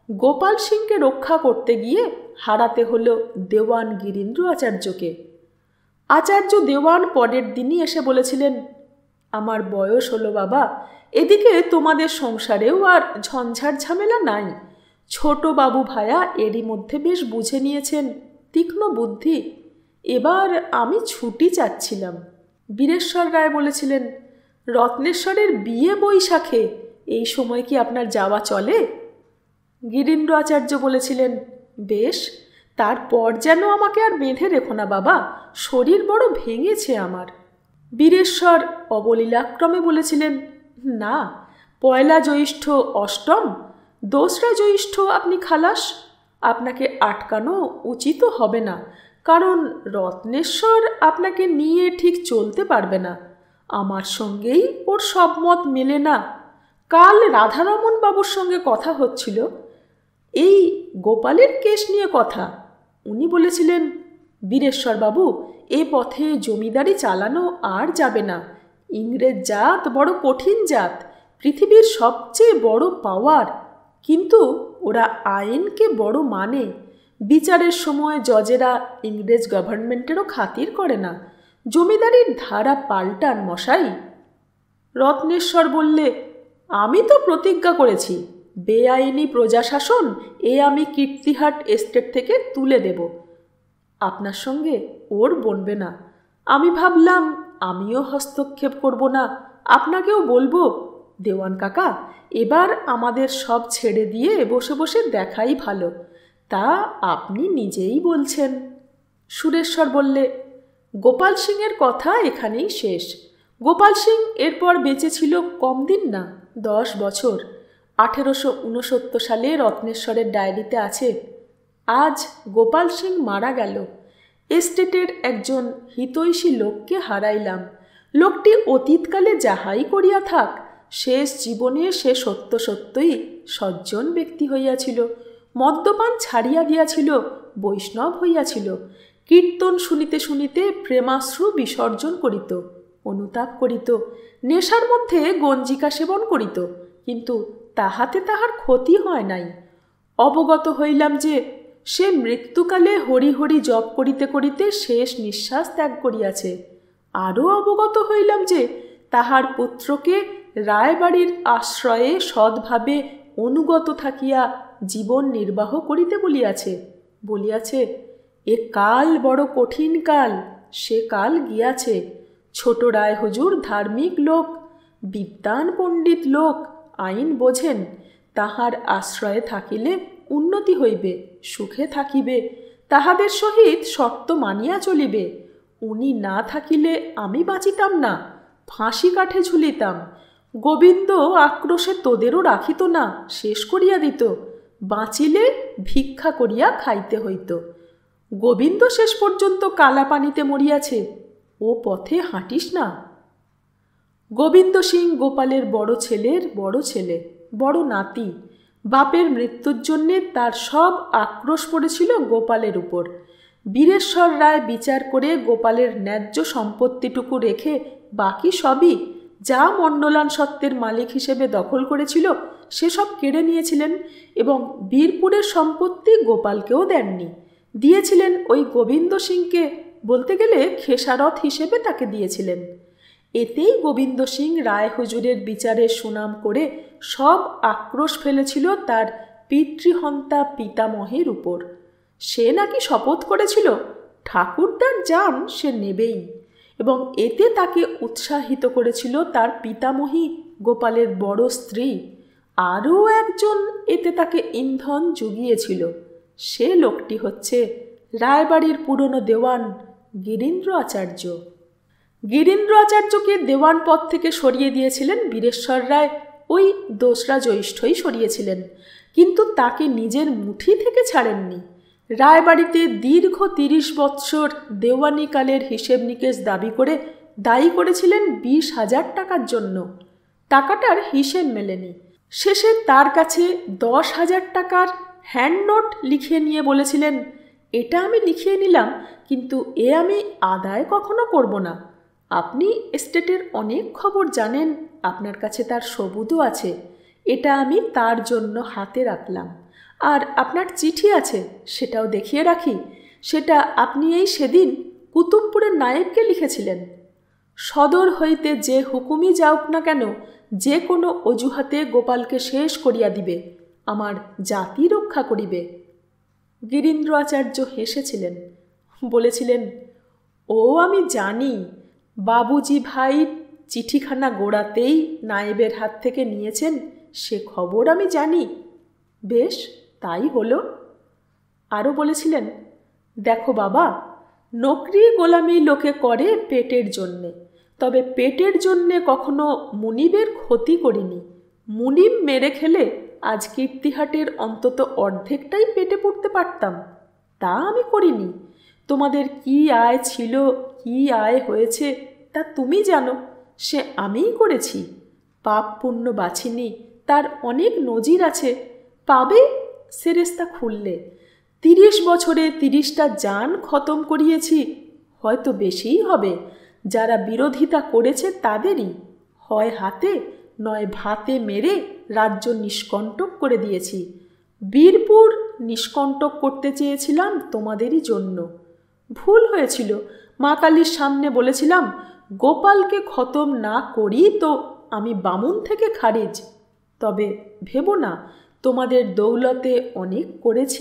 গোপাল সিংকে রক্ষা করতে গিয়ে হারাতে হলো দেওয়ান গিরীন্দ্র আচার্যকে। আচার্য দেওয়ান পরের দিনই এসে বলেছিলেন, আমার বয়স হলো বাবা, এদিকে তোমাদের সংসারেও আর ঝঞ্ঝাট ঝামেলা নাই। ছোট বাবু ভায়া এরই মধ্যে বেশ বুঝে নিয়েছেন, তীক্ষ্ণ বুদ্ধি। এবার আমি ছুটি চাচ্ছিলাম। বীরেশ্বর রায় বলেছিলেন, রত্নেশ্বরের বিয়ে বৈশাখে, এই সময় কি আপনার যাওয়া চলে? গিরীন্দ্র আচার্য বলেছিলেন, বেশ, তারপর যেন আমাকে আর বেঁধে রেখো না বাবা, শরীর বড় ভেঙেছে আমার। বীরেশ্বর অবলীলাক্রমে বলেছিলেন, না, পয়লা জ্যৈষ্ঠ অষ্টম, 2রা জ্যৈষ্ঠ আপনি খালাস। আপনাকে আটকানো উচিত হবে না, কারণ রত্নেশ্বর আপনাকে নিয়ে ঠিক চলতে পারবে না। আমার সঙ্গেই ওর সব মত মেলে না। কাল রাধারমণ বাবুর সঙ্গে কথা হচ্ছিল, এই গোপালের কেস নিয়ে কথা। উনি বলেছিলেন, বীরেশ্বর বাবু, এ পথে জমিদারি চালানো আর যাবে না। ইংরেজ জাত বড় কঠিন জাত, পৃথিবীর সবচেয়ে বড় পাওয়ার, কিন্তু ওরা আইনকে বড় মানে। বিচারের সময় জজেরা ইংরেজ গভর্নমেন্টেরও খাতির করে না। জমিদারির ধারা পাল্টান মশাই। রত্নেশ্বর বললে, আমি তো প্রতিজ্ঞা করেছি, বেআইনি প্রজাশাসন আমি কীর্তিহাট এস্টেট থেকে তুলে দেব। আপনার সঙ্গে ওর বনবে না। আমি ভাবলাম আমিও হস্তক্ষেপ করব না, আপনাকেও বলবো, দেওয়ান কাকা, এবার আমাদের সব ছেড়ে দিয়ে বসে বসে দেখাই ভালো। তা আপনি নিজেই বলছেন। সুরেশ্বর বললে, গোপাল সিংয়ের কথা এখানেই শেষ। গোপাল সিং এরপর বেঁচে ছিল কম দিন না, 10 বছর। 1869 সালে রত্নেশ্বরের ডায়েরিতে আছে, আজ গোপাল সিং মারা গেল। এস্টেটের একজন হিতৈষী লোককে হারাইলাম। লোকটি অতীতকালে যাহাই করিয়া থাক, শেষ জীবনে সে সত্য সত্যই সজ্জন ব্যক্তি হইয়াছিল। মদ্যপান ছাড়িয়া দিয়াছিল, বৈষ্ণব হইয়াছিল। কীর্তন শুনিতে শুনিতে প্রেমাশ্রু বিসর্জন করিত, অনুতাপ করিত। নেশার মধ্যে গঞ্জিকা সেবন করিত, কিন্তু তাহাতে তাহার ক্ষতি হয় নাই। অবগত হইলাম যে সে মৃত্যুকালে হরি হরি জপ করিতে করিতে শেষ নিঃশ্বাস ত্যাগ করিয়াছে। আরও অবগত হইলাম যে তাহার পুত্রকে রায়বাড়ির আশ্রয়ে সৎভাবে অনুগত থাকিয়া জীবন নির্বাহ করিতে বলিয়াছে, এ কাল বড় কঠিন কাল, সে কাল গিয়াছে। ছোট রায় হুজুর ধার্মিক লোক, বিদ্বান পণ্ডিত লোক, আইন বোঝেন। তাহার আশ্রয়ে থাকিলে উন্নতি হইবে, সুখে থাকিবে, তাহাদের সহিত শর্ত মানিয়া চলিবে। উনি না থাকিলে আমি বাঁচিতাম না, ফাঁসি কাঠে ঝুলিতাম। গোবিন্দ আক্রোশে তোদেরও রাখিত না, শেষ করিয়া দিত। বাঁচিলে ভিক্ষা করিয়া খাইতে হইত। গোবিন্দ শেষ পর্যন্ত কালা পানিতে মরিয়াছে, ও পথে হাঁটিস না। গোবিন্দ সিং গোপালের বড় ছেলের বড় ছেলে, বড় নাতি। বাপের মৃত্যুর জন্যে তার সব আক্রোশ পড়েছিল গোপালের উপর। বীরেশ্বর রায় বিচার করে গোপালের ন্যায্য সম্পত্তিটুকু রেখে বাকি সবই, যা মণ্ডলান সত্ত্বের মালিক হিসেবে দখল করেছিল, সেসব কেড়ে নিয়েছিলেন এবং বীরপুরের সম্পত্তি গোপালকেও দেননি। দিয়েছিলেন ওই গোবিন্দ সিংকে, বলতে গেলে খেসারত হিসেবে তাকে দিয়েছিলেন। এতেই গোবিন্দ সিং রায় হুজুরের বিচারের সুনাম করে সব আক্রোশ ফেলেছিল তার পিতৃহন্তা পিতামহের উপর। সে নাকি শপথ করেছিল ঠাকুরদার জান সে নেবেই, এবং এতে তাকে উৎসাহিত করেছিল তার পিতামহী গোপালের বড় স্ত্রী। আরও একজন এতে তাকে ইন্ধন জুগিয়েছিল। সে লোকটি হচ্ছে রায়বাড়ির পুরনো দেওয়ান গিরীন্দ্র আচার্য। গিরীন্দ্র আচার্যকে দেওয়ান পদ থেকে সরিয়ে দিয়েছিলেন বীরেশ্বর রায়, ওই 2রা জ্যৈষ্ঠই সরিয়েছিলেন, কিন্তু তাকে নিজের মুঠি থেকে ছাড়েননি। রায়বাড়িতে দীর্ঘ 30 বৎসর দেওয়ানিকালের হিসেব নিকেশ দাবি করে দায়ী করেছিলেন 20,000 টাকার জন্য। টাকাটার হিসেব মেলেনি। শেষে তার কাছে 10,000 টাকার হ্যান্ড নোট লিখিয়ে নিয়ে বলেছিলেন, এটা আমি লিখিয়ে নিলাম, কিন্তু আমি আদায় কখনো করব না। আপনি এস্টেটের অনেক খবর জানেন, আপনার কাছে তার সবুতও আছে। এটা আমি তার জন্য হাতে রাখলাম। আর আপনার চিঠি আছে, সেটাও দেখিয়ে রাখি। সেটা আপনি সেদিন কুতুবপুরের নায়েবকে লিখেছিলেন। সদর হইতে যে হুকুমই যাওক না কেন, যে কোনো অজুহাতে গোপালকে শেষ করিয়া দিবে, আমার জাতি রক্ষা করিবে। গিরীন্দ্র আচার্য হেসেছিলেন, বলেছিলেন, ও আমি জানি, বাবুজি ভাই চিঠিখানা গোড়াতেই নায়েবের হাত থেকে নিয়েছেন, সে খবর আমি জানি। বেশ, তাই হলো। আরও বলেছিলেন, দেখো বাবা, নকরি গোলামি লোকে করে পেটের জন্যে, তবে পেটের জন্যে কখনো মুনিবের ক্ষতি করিনি। মুনিব মেরে খেলে আজ কীর্তিহাটের অন্তত অর্ধেকটাই পেটে পড়তে পারতাম, তা আমি করিনি। তোমাদের কি আয় ছিল, কি আয় হয়েছে তা তুমি জানো, সে আমিই করেছি। পাপ পুণ্য বাছিনি, তার অনেক নজির আছে, পাবে সেরেস্তা খুললে। 30 বছরে 30টা জান খতম করিয়েছি, হয়তো বেশিই হবে। যারা বিরোধিতা করেছে তাদেরই হয় হাতে নয় ভাতে মেরে রাজ্য নিষ্কণ্টক করে দিয়েছি। বীরপুর নিষ্কণ্টক করতে চেয়েছিলাম তোমাদেরই জন্য। ভুল হয়েছিল, মা কালীর সামনে বলেছিলাম, গোপালকে খতম না করি তো আমি বামুন থেকে খারিজ। তবে ভেবো না, তোমাদের দৌলতে অনেক করেছি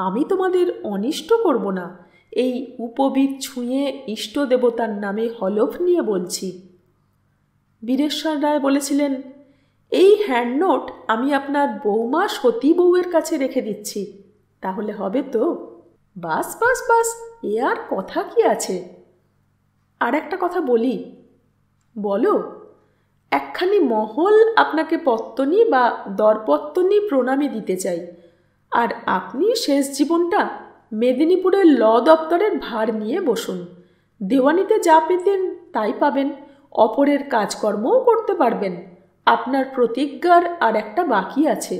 আমি তোমাদের অনিষ্ট করব না। এই উপবিদ ছুঁয়ে ইষ্ট দেবতার নামে হলফ নিয়ে বলছি। বীরেশ্বর রায় বলেছিলেন, এই হ্যান্ডনোট আমি আপনার বৌমা সতী বউয়ের কাছে রেখে দিচ্ছি, তাহলে হবে তো? বাস বাস বাস, এ আর কথা কি আছে? আর একটা কথা বলি। বলো। একখানি মহল আপনাকে পত্তনি বা দরপত্তনি প্রণামী দিতে চাই, আর আপনি শেষ জীবনটা মেদিনীপুরের ল দপ্তরের ভার নিয়ে বসুন। দেওয়ানিতে যা পেতেন তাই পাবেন, অপরের কাজকর্মও করতে পারবেন। আপনার প্রতিজ্ঞার আর একটা বাকি আছে,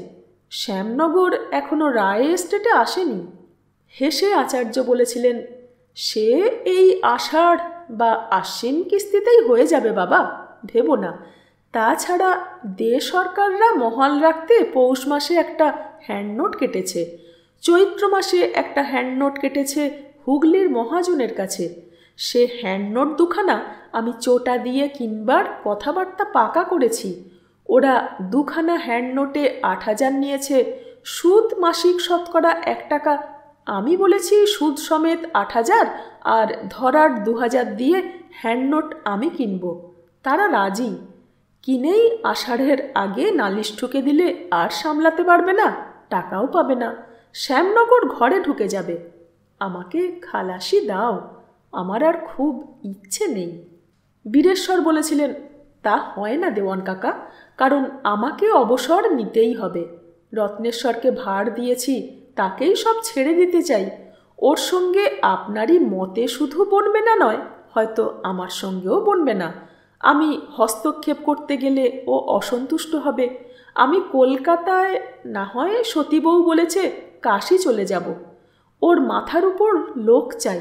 শ্যামনগর এখনও রায় এস্টেটে আসেনি। হেসে আচার্য বলেছিলেন, সে এই আষাঢ় বা আশ্বিন কিস্তিতেই হয়ে যাবে বাবা, ভেবো না। তাছাড়া দে সরকাররা মহাল রাখতে পৌষ মাসে একটা হ্যান্ডনোট কেটেছে, চৈত্র মাসে একটা হ্যান্ডনোট কেটেছে হুগলির মহাজনের কাছে। সে হ্যান্ডনোট দুখানা আমি চোটা দিয়ে কিনবার কথাবার্তা পাকা করেছি। ওরা দুখানা হ্যান্ডনোটে 8,000 নিয়েছে, সুদ মাসিক শতকরা 1 টাকা। আমি বলেছি সুদ সমেত 8,000 আর ধরার 2,000 দিয়ে হ্যান্ডনোট আমি কিনব। তারা রাজি। কিনেই আষাঢ়ের আগে নালিশ ঠুকে দিলে আর সামলাতে পারবে না, টাকাও পাবে না, শ্যামনগর ঘরে ঢুকে যাবে। আমাকে খালাসি দাও, আমার আর খুব ইচ্ছে নেই। বীরেশ্বর বলেছিলেন, তা হয় না দেওয়ান কাকা, কারণ আমাকে অবসর নিতেই হবে। রত্নেশ্বরকে ভার দিয়েছি, তাকেই সব ছেড়ে দিতে চাই। ওর সঙ্গে আপনারই মতে শুধু বনবে না নয়, হয়তো আমার সঙ্গেও বনবে না। আমি হস্তক্ষেপ করতে গেলে ও অসন্তুষ্ট হবে। আমি কলকাতায়, না হয় সতীবউ বলেছে কাশি চলে যাব। ওর মাথার উপর লোক চাই।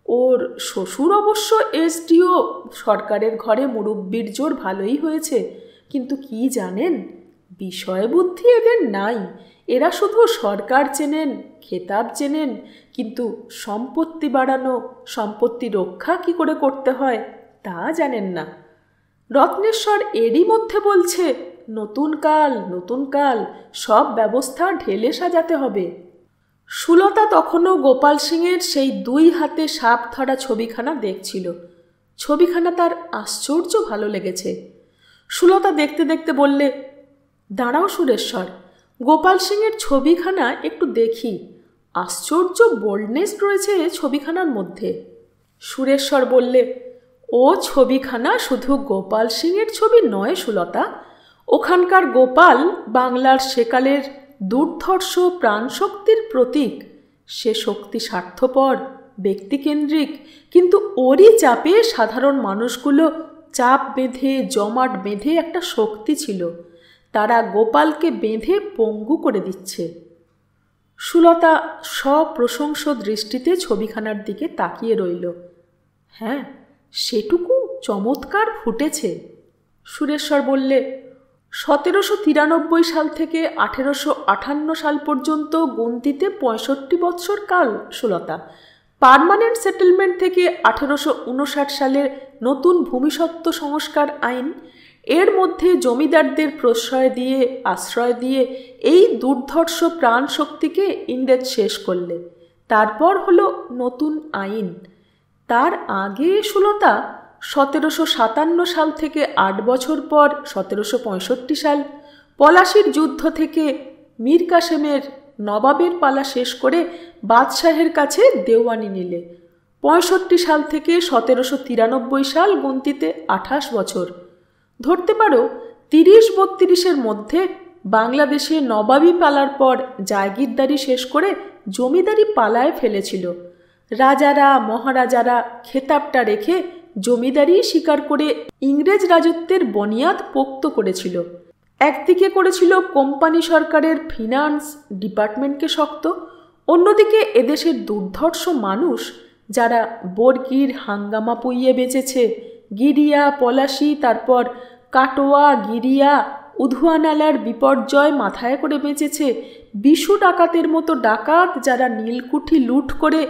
ওর শ্বশুর অবশ্য এসডিও, সরকারের ঘরে মুরব্বির জোর ভালোই হয়েছে, কিন্তু কি জানেন, বিষয় বুদ্ধি এদের নাই। এরা শুধু সরকার চেনেন, খেতাব চেনেন, কিন্তু সম্পত্তি বাড়ানো, সম্পত্তি রক্ষা কি করে করতে হয় তা জানেন না। রত্নেশ্বর এরই মধ্যে বলছে, নতুন কাল, সব ব্যবস্থা ঢেলে সাজাতে হবে। সুলতা তখনও গোপাল সিংয়ের সেই 2 হাতে সাপ ধরা ছবিখানা দেখছিল। ছবিখানা তার আশ্চর্য ভালো লেগেছে। সুলতা দেখতে দেখতে বললে, দাঁড়াও সুরেশ্বর, গোপাল সিংয়ের ছবিখানা একটু দেখি। আশ্চর্য বোল্ডনেস রয়েছে ছবিখানার মধ্যে। সুরেশ্বর বললে, ও ছবিখানা শুধু গোপাল সিংয়ের ছবি নয় সুলতা, ওখানকার গোপাল বাংলার সেকালের দুর্ধর্ষ প্রাণশক্তির প্রতীক। সে শক্তি স্বার্থপর, ব্যক্তিকেন্দ্রিক, কিন্তু ওরই চাপে সাধারণ মানুষগুলো চাপ বেঁধে, জমাট বেঁধে একটা শক্তি ছিল, তারা গোপালকে বেঁধে পঙ্গু করে দিচ্ছে। সুলতা সপ্রশংস দৃষ্টিতে ছবিখানার দিকে তাকিয়ে রইল। হ্যাঁ, সেটুকু চমৎকার ফুটেছে। সুরেশ্বর বললে, 1793 সাল থেকে 1858 সাল পর্যন্ত গন্তিতে 65 বৎসর কাল সুলতা। পার্মানেন্ট সেটেলমেন্ট থেকে 1859 সালের নতুন ভূমিসত্ত্ব সংস্কার আইন, এর মধ্যে জমিদারদের আশ্রয় দিয়ে এই দুর্ধর্ষ প্রাণ শক্তিকে ইংরেজ শেষ করলে। তারপর হলো নতুন আইন। তার আগে সুলতা 1757 সাল থেকে 8 বছর পর 1765 সাল পলাশির যুদ্ধ থেকে মীর কাসেমের নবাবের পালা শেষ করে বাদশাহের কাছে দেওয়ানি নিলে। 65 সাল থেকে 1793 সাল গন্তিতে 28 বছর। ধরতে পারো 30-32-এর মধ্যে বাংলাদেশে নবাবি পালার পর জায়গিরদারি শেষ করে জমিদারি পালায় ফেলেছিল। রাজারা মহারাজারা খেতাবটা রেখে জমিদারি স্বীকার করে ইংরেজ রাজত্বের বনিয়াদ পোক্ত করেছিল। একদিকে করেছিল কোম্পানি সরকারের ফিনান্স ডিপার্টমেন্টকে শক্ত, অন্যদিকে এদেশের দুর্ধর্ষ মানুষ যারা বর্গির হাঙ্গামা পুইয়ে বেঁচেছে, গিরিয়া পলাশি তারপর কাটোয়া গিরিয়া উধুয়ানালার বিপর্যয় মাথায় করে বেঁচেছে, বিশু ডাকাতের মতো ডাকাত যারা নীলকুঠি লুট করে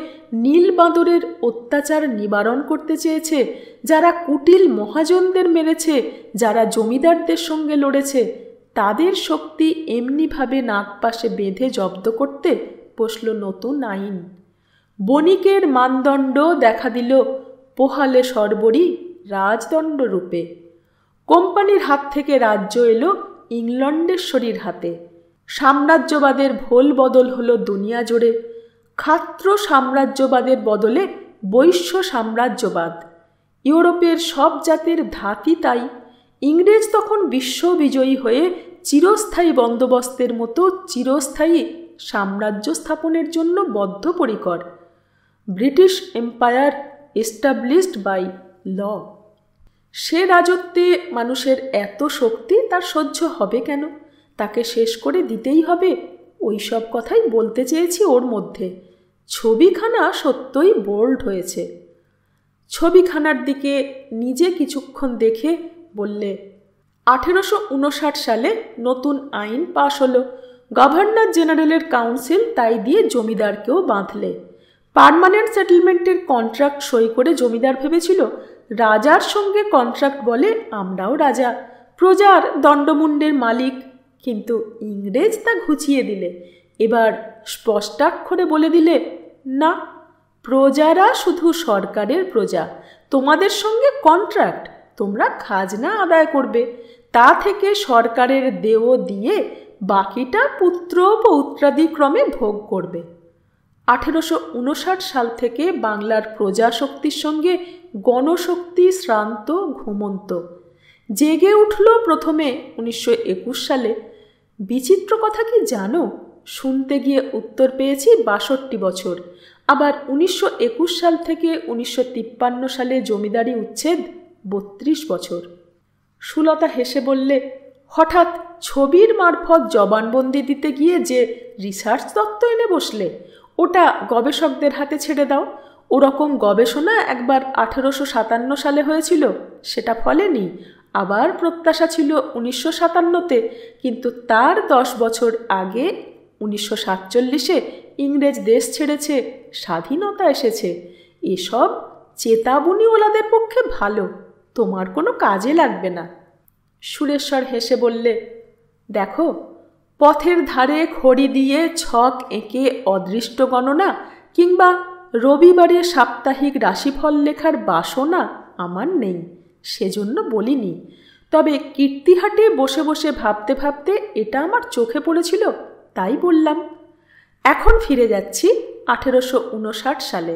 নীল বাঁদরের অত্যাচার নিবারণ করতে চেয়েছে, যারা কুটিল মহাজনদের মেরেছে, যারা জমিদারদের সঙ্গে লড়েছে, তাদের শক্তি এমনিভাবে নাগপাশে বেঁধে জব্দ করতে বসল নতুন আইন। বণিকের মানদণ্ড দেখা দিল পোহালে সর্বরই রাজদণ্ড রূপে। কোম্পানির হাত থেকে রাজ্য এলো ইংল্যান্ডেশ্বরীর হাতে। সাম্রাজ্যবাদের ভোল বদল হলো দুনিয়া জুড়ে। খাত্র সাম্রাজ্যবাদের বদলে বৈশ্য সাম্রাজ্যবাদ। ইউরোপের সব জাতের ধাতই তাই। ইংরেজ তখন বিশ্ববিজয়ী হয়ে চিরস্থায়ী বন্দোবস্তের মতো চিরস্থায়ী সাম্রাজ্য স্থাপনের জন্য বদ্ধপরিকর। British empire established by law. সে রাজত্বে মানুষের এত শক্তি তার সহ্য হবে কেন? তাকে শেষ করে দিতেই হবে। ওই সব কথাই বলতে চেয়েছি ওর মধ্যে। ছবিখানা সত্যই বোল্ড হয়েছে। ছবিখানার দিকে নিজে কিছুক্ষণ দেখে বললে, 1859 সালে নতুন আইন পাশ হলো। গভর্নর জেনারেলের কাউন্সিল তাই দিয়ে জমিদারকেও বাঁধলে। পার্মানেন্ট সেটেলমেন্টের কন্ট্রাক্ট সই করে জমিদার ভেবেছিল রাজার সঙ্গে কন্ট্রাক্ট বলে আমরাও রাজা, প্রজার দণ্ডমুণ্ডের মালিক। কিন্তু ইংরেজ তা ঘুচিয়ে দিলে। এবার স্পষ্টাক্ষরে বলে দিলে, না, প্রজারা শুধু সরকারের প্রজা, তোমাদের সঙ্গে কন্ট্রাক্ট, তোমরা খাজনা আদায় করবে, তা থেকে সরকারের দেও দিয়ে বাকিটা পুত্র পৌত্রাদিক্রমে ভোগ করবে। 1859 সাল থেকে বাংলার প্রজাশক্তির সঙ্গে গণশক্তি শ্রান্ত ঘুমন্ত। জেগে উঠল প্রথমে 1921 সালে। বিচিত্র কথা কি জানো? শুনতে গিয়ে উত্তর পেয়েছি 62 বছর। আবার 1921 সাল থেকে 1953 সালে জমিদারি উচ্ছেদ 32 বছর। সুলতা হেসে বললে, হঠাৎ ছবির মারফত জবানবন্দি দিতে গিয়ে যে রিসার্চ তত্ত্ব এনে বসলে, ওটা গবেষকদের হাতে ছেড়ে দাও। ওরকম গবেষণা একবার 1857 সালে হয়েছিল, সেটা ফলেনি। আবার প্রত্যাশা ছিল 1957-তে, কিন্তু তার 10 বছর আগে 1947-এ ইংরেজ দেশ ছেড়েছে, স্বাধীনতা এসেছে। এসব চেতাবনীওয়ালাদের পক্ষে ভালো, তোমার কোনো কাজে লাগবে না। সুরেশ্বর হেসে বললে, দেখো, পথের ধারে খড়ি দিয়ে ছক এঁকে অদৃষ্ট গণনা কিংবা রবিবারে সাপ্তাহিক রাশিফল লেখার বাসনা আমার নেই, সেজন্য বলিনি। তবে কীর্তিহাটে বসে বসে ভাবতে ভাবতে এটা আমার চোখে পড়েছিল, তাই বললাম। এখন ফিরে যাচ্ছি 1859 সালে।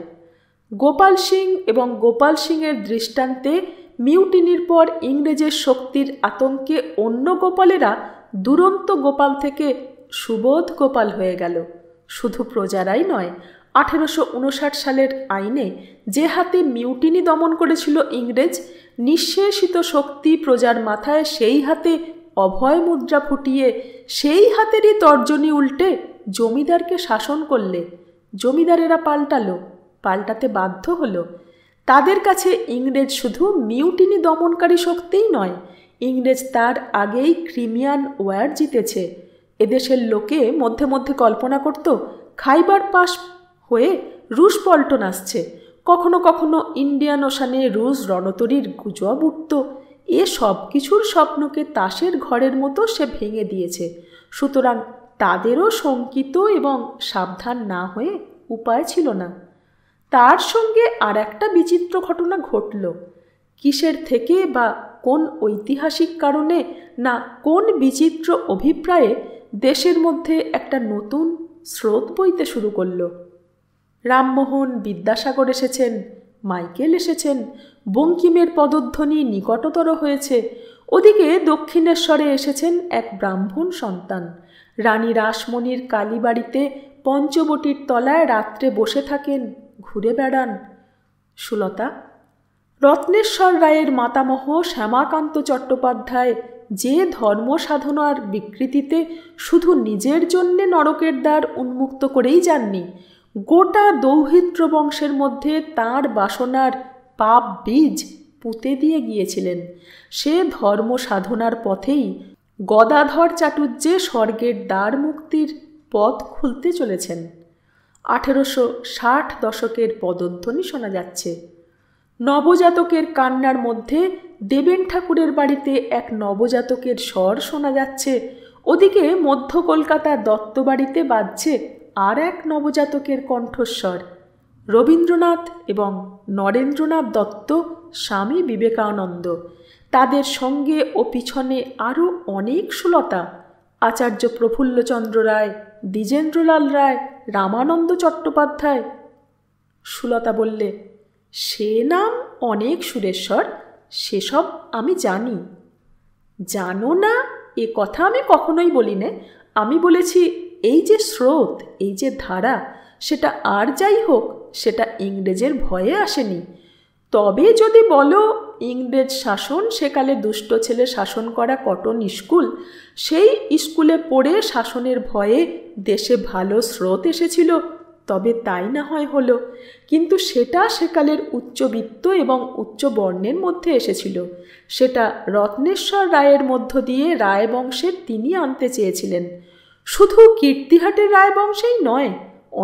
গোপাল সিং এবং গোপাল সিংয়ের দৃষ্টান্তে মিউটিনির পর ইংরেজের শক্তির আতঙ্কে অন্য গোপালেরা দুরন্ত গোপাল থেকে সুবোধ গোপাল হয়ে গেল। শুধু প্রজারাই নয়, 1859 সালের আইনে যে হাতে মিউটিনি দমন করেছিল ইংরেজ, নিঃশেষিত শক্তি প্রজার মাথায় সেই হাতে অভয় মুদ্রা ফুটিয়ে সেই হাতেরই তর্জনী উল্টে জমিদারকে শাসন করলে। জমিদারেরা পাল্টাতে বাধ্য হলো। তাদের কাছে ইংরেজ শুধু মিউটিনি দমনকারী শক্তিই নয়, ইংরেজ তার আগেই ক্রিমিয়ান ওয়ার জিতেছে। এদেশের লোকে মধ্যে মধ্যে কল্পনা করত খাইবার পাস হয়ে রুশ পল্টন আসছে। কখনো কখনো ইন্ডিয়ান ওশানে রুশ রণতরীর গুজব উঠত। এ সব কিছুর স্বপ্নকে তাসের ঘরের মতো সে ভেঙে দিয়েছে। সুতরাং তাদেরও শঙ্কিত এবং সাবধান না হয়ে উপায় ছিল না। তার সঙ্গে আর একটা বিচিত্র ঘটনা ঘটল। কিসের থেকে বা কোন ঐতিহাসিক কারণে না কোন বিচিত্র অভিপ্রায়ে দেশের মধ্যে একটা নতুন স্রোত বইতে শুরু করল। রামমোহন, বিদ্যাসাগর এসেছেন, মাইকেল এসেছেন, বঙ্কিমের পদধ্বনি নিকটতর হয়েছে। ওদিকে দক্ষিণেশ্বরে এসেছেন এক ব্রাহ্মণ সন্তান। রানী রাসমণির কালীবাড়িতে পঞ্চবটির তলায় রাত্রে বসে থাকেন, ঘুরে বেড়ান। সুলতা, রত্নেশ্বর রায়ের মাতামহ শ্যামাকান্ত চট্টোপাধ্যায় যে ধর্ম সাধনার বিকৃতিতে শুধু নিজের জন্যে নরকের দ্বার উন্মুক্ত করেই যাননি, গোটা দৌহিত্র বংশের মধ্যে তাঁর বাসনার পাপ বীজ পুঁতে দিয়ে গিয়েছিলেন। সে ধর্ম সাধনার পথেই গদাধর চাটুর্যে স্বর্গের দ্বার মুক্তির পথ খুলতে চলেছেন। 1860 দশকের পদধ্বনি শোনা যাচ্ছে। নবজাতকের কান্নার মধ্যে দেবেন ঠাকুরের বাড়িতে এক নবজাতকের স্বর শোনা যাচ্ছে। ওদিকে মধ্য কলকাতার দত্তবাড়িতে বাজছে আর এক নবজাতকের কণ্ঠস্বর। রবীন্দ্রনাথ এবং নরেন্দ্রনাথ দত্ত, স্বামী বিবেকানন্দ, তাদের সঙ্গে ও পিছনে আরও অনেক সুলতা, আচার্য প্রফুল্লচন্দ্র রায়, দ্বিজেন্দ্রলাল রায়, রামানন্দ চট্টোপাধ্যায়। সুলতা বললে, সে নাম অনেক সুরেশ্বর, সেসব আমি জানি। জানো না এ কথা আমি কখনোই বলি নে। আমি বলেছি এই যে স্রোত, এই যে ধারা, সেটা আর যাই হোক, সেটা ইংরেজের ভয়ে আসেনি। তবে যদি বলো ইংরেজ শাসন সেকালে দুষ্ট ছেলে শাসন করা কটন স্কুল, সেই স্কুলে পড়ে শাসনের ভয়ে দেশে ভালো স্রোত এসেছিল, তবে তাই না হয় হলো। কিন্তু সেটা সেকালের উচ্চবিত্ত এবং উচ্চ বর্ণের মধ্যে এসেছিল। সেটা রত্নেশ্বর রায়ের মধ্য দিয়ে রায়বংশের তিনি আনতে চেয়েছিলেন। শুধু কীর্তিহাটের রায়বংশেই নয়,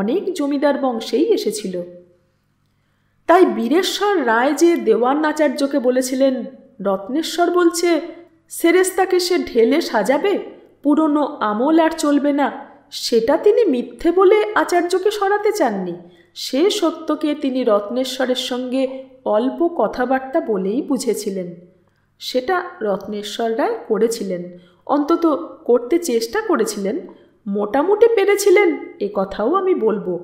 অনেক জমিদার বংশেই এসেছিল। তাই বীরেশ্বর রায় যে দেওয়ান আচার্যকে বলেছিলেন, রত্নেশ্বর বলছে সেরেস্তাকে সে ঢেলে সাজাবে, পুরনো আমল আর চলবে না, সেটা তিনি মিথ্যে বলে আচার্যকে সরাতে চাননি। সে সত্যকে তিনি রত্নেশ্বরের সঙ্গে অল্প কথাবার্তা বলেই বুঝেছিলেন। সেটা রত্নেশ্বর রায় করেছিলেন, অন্তত করতে চেষ্টা করেছিলেন। মোটামুটি পেরেছিলেন, এ কথাও আমি বলবো।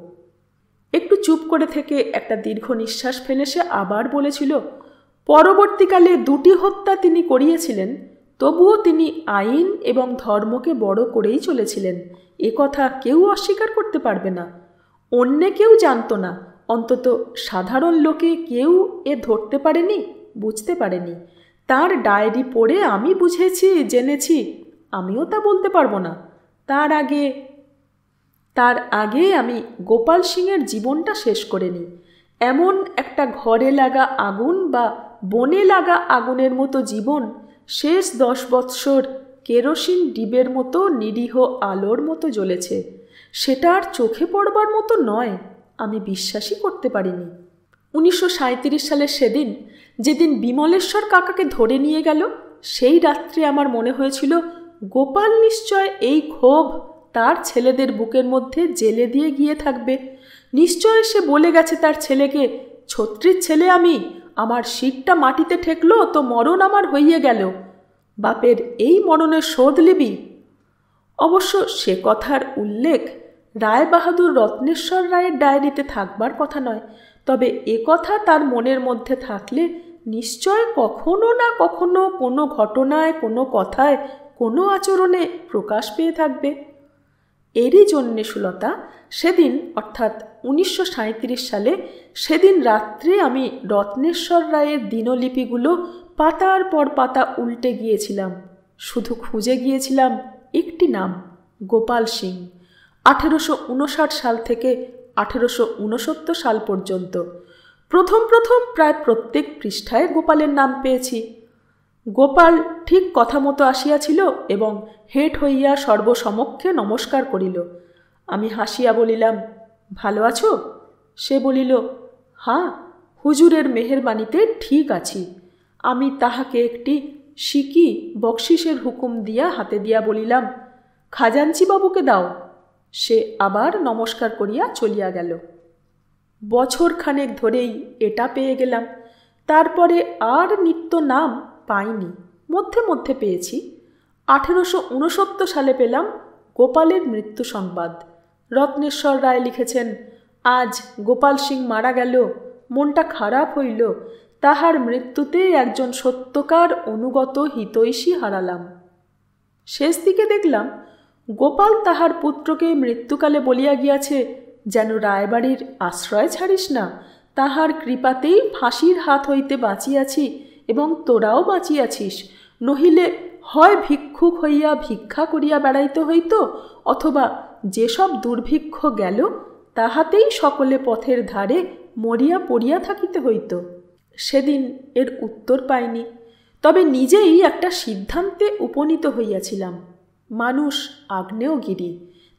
একটু চুপ করে থেকে একটা দীর্ঘ নিঃশ্বাস ফেলে সে আবার বলেছিল, পরবর্তীকালে 2টি হত্যা তিনি করিয়েছিলেন, তবুও তিনি আইন এবং ধর্মকে বড় করেই চলেছিলেন। এ কথা কেউ অস্বীকার করতে পারবে না। অন্য কেউ জানত না, অন্তত সাধারণ লোকে কেউ এ ধরতে পারেনি, বুঝতে পারেনি। তার ডায়েরি পড়ে আমি বুঝেছি, জেনেছি। আমিও তা বলতে পারবো না। তার আগে আমি গোপাল সিংয়ের জীবনটা শেষ করে নিই। এমন একটা ঘরে লাগা আগুন বা বনে লাগা আগুনের মতো জীবন, শেষ 10 বৎসর কেরোসিন ডিবের মতো নিরীহ আলোর মতো জ্বলেছে। সেটা আর চোখে পড়বার মতো নয়, আমি বিশ্বাসই করতে পারিনি। 1937 সালের সেদিন, যেদিন বিমলেশ্বর কাকাকে ধরে নিয়ে গেল, সেই রাত্রে আমার মনে হয়েছিল গোপাল নিশ্চয় এই ক্ষোভ তার ছেলেদের বুকের মধ্যে জেলে দিয়ে গিয়ে থাকবে। নিশ্চয় সে বলে গেছে তার ছেলেকে, ছত্রির ছেলে আমি, আমার শিরটা মাটিতে ঠেকলো তো মরণ আমার হইয়ে গেল, বাপের এই মরণের শোধ লিবি। অবশ্য সে কথার উল্লেখ রায়বাহাদুর রত্নেশ্বর রায়ের ডায়েরিতে থাকবার কথা নয়, তবে এ কথা তার মনের মধ্যে থাকলে নিশ্চয় কখনো না কখনো কোনো ঘটনায়, কোনো কথায়, কোনো আচরণে প্রকাশ পেয়ে থাকবে। এরই জন্যে সুলতা, সেদিন অর্থাৎ 1937 সালে, সেদিন রাত্রে আমি রত্নেশ্বর রায়ের দিনলিপিগুলো পাতার পর পাতা উল্টে গিয়েছিলাম। শুধু খুঁজে গিয়েছিলাম একটি নাম, গোপাল সিং। 1859 সাল থেকে 1869 সাল পর্যন্ত প্রথম প্রায় প্রত্যেক পৃষ্ঠায় গোপালের নাম পেয়েছি। গোপাল ঠিক কথা মতো আসিয়াছিল এবং হেঁট হইয়া সর্বসমক্ষে নমস্কার করিল। আমি হাসিয়া বলিলাম, ভালো আছো? সে বলিল, হাঁ, হুজুরের মেহেরবানিতে ঠিক আছি। আমি তাহাকে একটি সিকি বকশিসের হুকুম দিয়া হাতে দিয়া বলিলাম, খাজাঞ্চি বাবুকে দাও। সে আবার নমস্কার করিয়া চলিয়া গেল। বছরখানেক ধরেই এটা পেয়ে গেলাম। তারপরে আর নিত্য নাম পাইনি, মধ্যে মধ্যে পেয়েছি। 1869 সালে পেলাম গোপালের মৃত্যু সংবাদ। রত্নেশ্বর রায় লিখেছেন, আজ গোপাল সিং মারা গেল, মনটা খারাপ হইল, তাহার মৃত্যুতে একজন সত্যকার অনুগত হিতৈষী হারালাম। শেষ দিকে দেখলাম গোপাল তাহার পুত্রকে মৃত্যুকালে বলিয়া গিয়াছে, যেন রায়বাড়ির আশ্রয় ছাড়িস না, তাহার কৃপাতেই ফাঁসির হাত হইতে বাঁচিয়াছি এবং তোরাও বাঁচিয়াছিস, নহিলে হয় ভিক্ষুক হইয়া ভিক্ষা করিয়া বেড়াইতে হইত, অথবা যেসব দুর্ভিক্ষ গেল তাহাতেই সকলে পথের ধারে মরিয়া পড়িয়া থাকিতে হইত। সেদিন এর উত্তর পাইনি, তবে নিজেই একটা সিদ্ধান্তে উপনীত হইয়াছিলাম। মানুষ আগ্নেয়গিরি,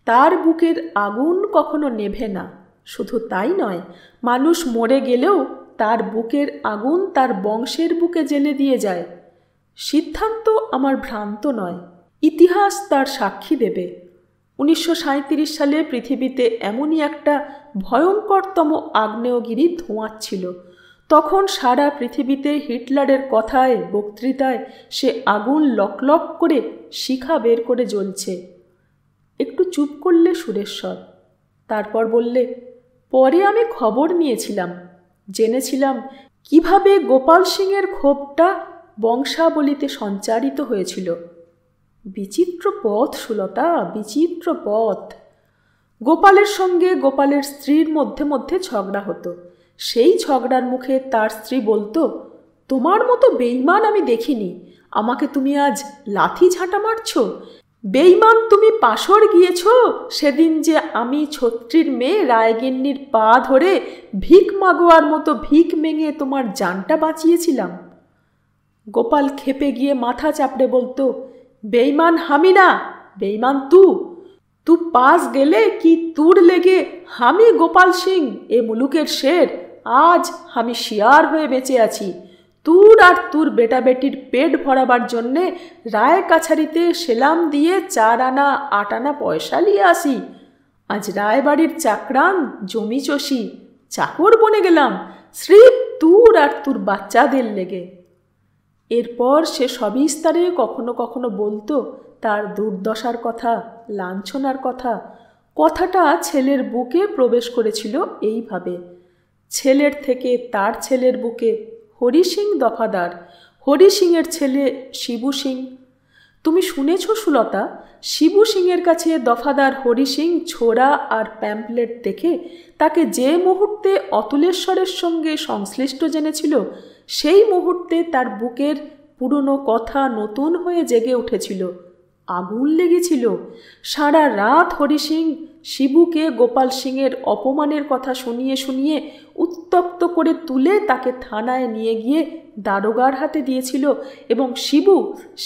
তার বুকের আগুন কখনো নেভে না। শুধু তাই নয়, মানুষ মরে গেলেও তার বুকের আগুন তার বংশের বুকে জ্বেলে দিয়ে যায়। সিদ্ধান্ত আমার ভ্রান্ত নয়, ইতিহাস তার সাক্ষী দেবে। 1937 সালে পৃথিবীতে এমনই একটা ভয়ঙ্করতম আগ্নেয়গিরি ধোঁয়াচ্ছিল। তখন সারা পৃথিবীতে হিটলারের কথায়, বক্তৃতায় সে আগুন লকলক করে শিখা বের করে জ্বলছে। একটু চুপ করলে সুরেশ্বর, তারপর বললে, পরে আমি খবর নিয়েছিলাম, জেনেছিলাম কিভাবে গোপাল সিংয়ের ক্ষোভটা বংশাবলিতে সঞ্চারিত হয়েছিল। বিচিত্র পথ সুলতা, বিচিত্র পথ। গোপালের সঙ্গে গোপালের স্ত্রীর মধ্যে মধ্যে ঝগড়া হতো। সেই ঝগড়ার মুখে তার স্ত্রী বলতো, তোমার মতো বেঈমান আমি দেখিনি, আমাকে তুমি আজ লাথি ঝাঁটা মারছ? বেঈমান তুমি পাশর গিয়েছ সেদিন যে আমি ছত্রীর মেয়ে রায়গিন্নির পা ধরে ভিক মাগোয়ার মতো ভিক মেঙে তোমার জানটা বাঁচিয়েছিলাম। গোপাল খেপে গিয়ে মাথা চাপড়ে বলতো, বেঈমান হামি না, বেঈমান তু পাস গেলে কি তুর লেগে আমি গোপাল সিং এ মুলুকের শের আজ আমি শিয়ার হয়ে বেঁচে আছি। তুর আর তুর বেটা বেটির পেট ভরাবার জন্যে রায় কাছারিতে সেলাম দিয়ে 4 আনা 8 আনা পয়সা নিয়ে আসি। আজ রায়বাড়ির চাকরান, জমি চষি, চাকর বনে গেলাম স্রেফ তুর আর তুর বাচ্চাদের লেগে। এরপর সে সবিস্তারে কখনো কখনো বলতো তার দুর্দশার কথা, লাঞ্ছনার কথা। কথাটা ছেলের বুকে প্রবেশ করেছিল এইভাবে। ছেলের থেকে তার ছেলের বুকে হরি সিং দফাদার, হরি সিংয়ের ছেলে শিবু সিং। তুমি শুনেছ সুলতা, শিবু সিংয়ের কাছে দফাদার হরি সিং ছোড়া আর প্যাম্পলেট দেখে তাকে যে মুহূর্তে অতুলেশ্বরের সঙ্গে সংশ্লিষ্ট জেনেছিল, সেই মুহূর্তে তার বুকের পুরনো কথা নতুন হয়ে জেগে উঠেছিল, আগুন লেগেছিল। সারা রাত হরি সিং শিবুকে গোপাল সিংয়ের অপমানের কথা শুনিয়ে শুনিয়ে উত্তপ্ত করে তুলে তাকে থানায় নিয়ে গিয়ে দারোগার হাতে দিয়েছিল, এবং শিবু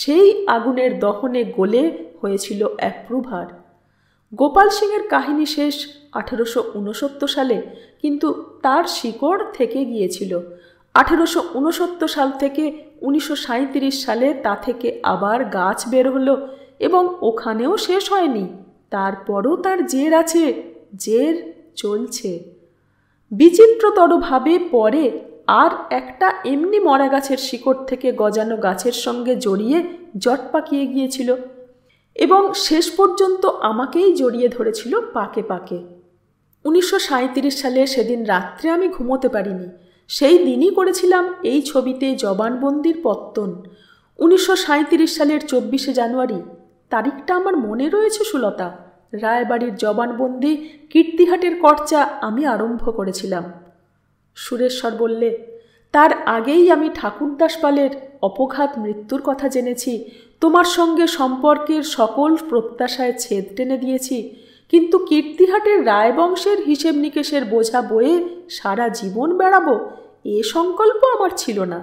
সেই আগুনের দহনে গলে হয়েছিল অ্যাপ্রুভার। গোপাল সিংয়ের কাহিনী শেষ 1869 সালে, কিন্তু তার শিকড় থেকে গিয়েছিল। 1869 সাল থেকে 1937 সালে তা থেকে আবার গাছ বের হলো, এবং ওখানেও শেষ হয়নি। তারপরও তার জের আছে, জের চলছে। বিচিত্রতরভাবে পরে আর একটা এমনি মরা গাছের শিকড় থেকে গজানো গাছের সঙ্গে জড়িয়ে জট পাকিয়ে গিয়েছিল, এবং শেষ পর্যন্ত আমাকেই জড়িয়ে ধরেছিল পাকে পাকে। 1937 সালে সেদিন রাত্রে আমি ঘুমোতে পারিনি। সেই দিনই করেছিলাম এই ছবিতে জবানবন্দির পত্তন। 1937 সালের 24শে জানুয়ারি, তারিখটা আমার মনে রয়েছে সুলতা। রায়বাড়ির জবানবন্দি কীর্তিহাটের কর্চা আমি আরম্ভ করেছিলাম। সুরেশ্বর বললে, তার আগেই আমি ঠাকুরদাস পালের অপঘাত মৃত্যুর কথা জেনেছি, তোমার সঙ্গে সম্পর্কের সকল প্রত্যাশায় ছেদ টেনে দিয়েছি, কিন্তু কীর্তিহাটের রায়বংশের হিসেব নিকেশের বোঝা বয়ে সারা জীবন বেড়াবো এ সংকল্প আমার ছিল না।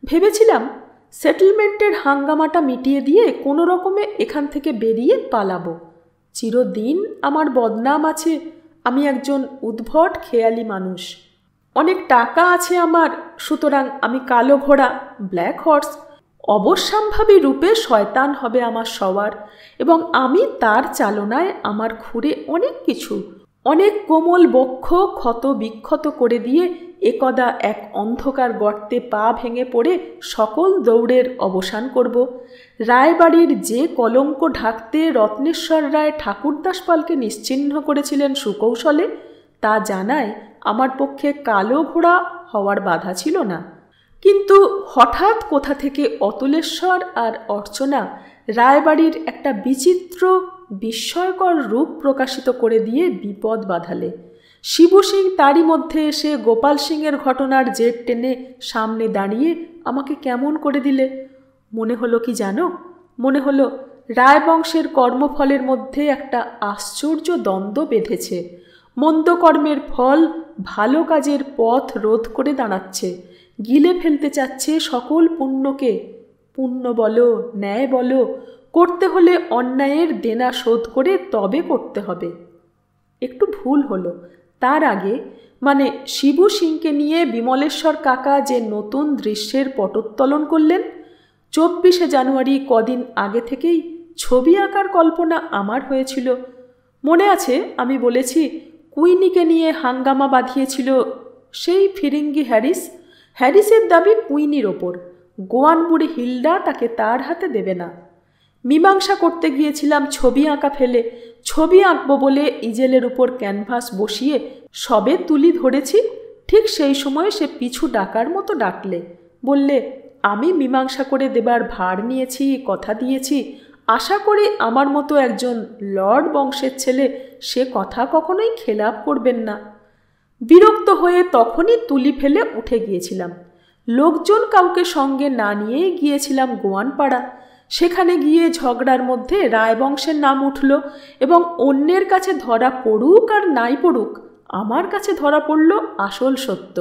ভেবেছিলাম সেটেলমেন্টের হাঙ্গামাটা মিটিয়ে দিয়ে কোনো রকমে এখান থেকে বেরিয়ে পালাবো। চিরদিন আমার বদনাম আছে, আমি একজন উদ্ভট খেয়ালি মানুষ। অনেক টাকা আছে আমার, সুতরাং আমি কালো ঘোড়া, ব্ল্যাক হর্স, অবশ্যম্ভাবী রূপে শয়তান হবে আমার সবার, এবং আমি তার চালনায় আমার খুঁড়ে অনেক কিছু, অনেক কোমল বক্ষ ক্ষত বিক্ষত করে দিয়ে একদা এক অন্ধকার গর্তে পা ভেঙে পড়ে সকল দৌড়ের অবসান করব। রায়বাড়ির যে কলঙ্ক ঢাকতে রত্নেশ্বর রায় ঠাকুরদাস পালকে নিশ্চিহ্ন করেছিলেন সুকৌশলে, তা জানায় আমার পক্ষে কালো ঘোড়া হওয়ার বাধা ছিল না। কিন্তু হঠাৎ কোথা থেকে অতুলেশ্বর আর অর্চনা রায়বাড়ির একটা বিচিত্র বিস্ময়কর রূপ প্রকাশিত করে দিয়ে বিপদ বাঁধালে। শিবু সিং তারই মধ্যে এসে গোপাল সিংয়ের ঘটনার জের টেনে সামনে দাঁড়িয়ে আমাকে কেমন করে দিলে। মনে হলো কি জানো, মনে হলো রায়বংশের কর্মফলের মধ্যে একটা আশ্চর্য দ্বন্দ্ব বেঁধেছে। মন্দ কর্মের ফল ভালো কাজের পথ রোধ করে দাঁড়াচ্ছে, গিলে ফেলতে চাচ্ছে সকল পুণ্যকে। পুণ্য বলো, ন্যায় বলো, করতে হলে অন্যায়ের দেনা শোধ করে তবে করতে হবে। একটু ভুল হলো। তার আগে, মানে শিবু সিংকে নিয়ে বিমলেশ্বর কাকা যে নতুন দৃশ্যের পটোত্তোলন করলেন, 24শে জানুয়ারি কদিন আগে থেকেই ছবি আঁকার কল্পনা আমার হয়েছিল। মনে আছে আমি বলেছি কুইনিকে নিয়ে হাঙ্গামা বাঁধিয়েছিল সেই ফিরিঙ্গি হ্যারিসের দাবি কুইনির ওপর, গোয়ান বুড়ি হিলডা তাকে তার হাতে দেবে না। মীমাংসা করতে গিয়েছিলাম ছবি আঁকা ফেলে। ছবি আঁকবো বলে ইজেলের উপর ক্যানভাস বসিয়ে সবে তুলি ধরেছি, ঠিক সেই সময় সে পিছু ডাকার মতো ডাকলে। বললে, আমি মীমাংসা করে দেবার ভার নিয়েছি, কথা দিয়েছি, আশা করি আমার মতো একজন লর্ড বংশের ছেলে সে কথা কখনোই খেলাপ করবেন না। বিরক্ত হয়ে তখনই তুলি ফেলে উঠে গিয়েছিলাম। লোকজন কাউকে সঙ্গে না নিয়েই গিয়েছিলাম গোয়ানপাড়া। সেখানে গিয়ে ঝগড়ার মধ্যে রায়বংশের নাম উঠল এবং অন্যের কাছে ধরা পড়ুক আর নাই পড়ুক, আমার কাছে ধরা পড়ল আসল সত্য।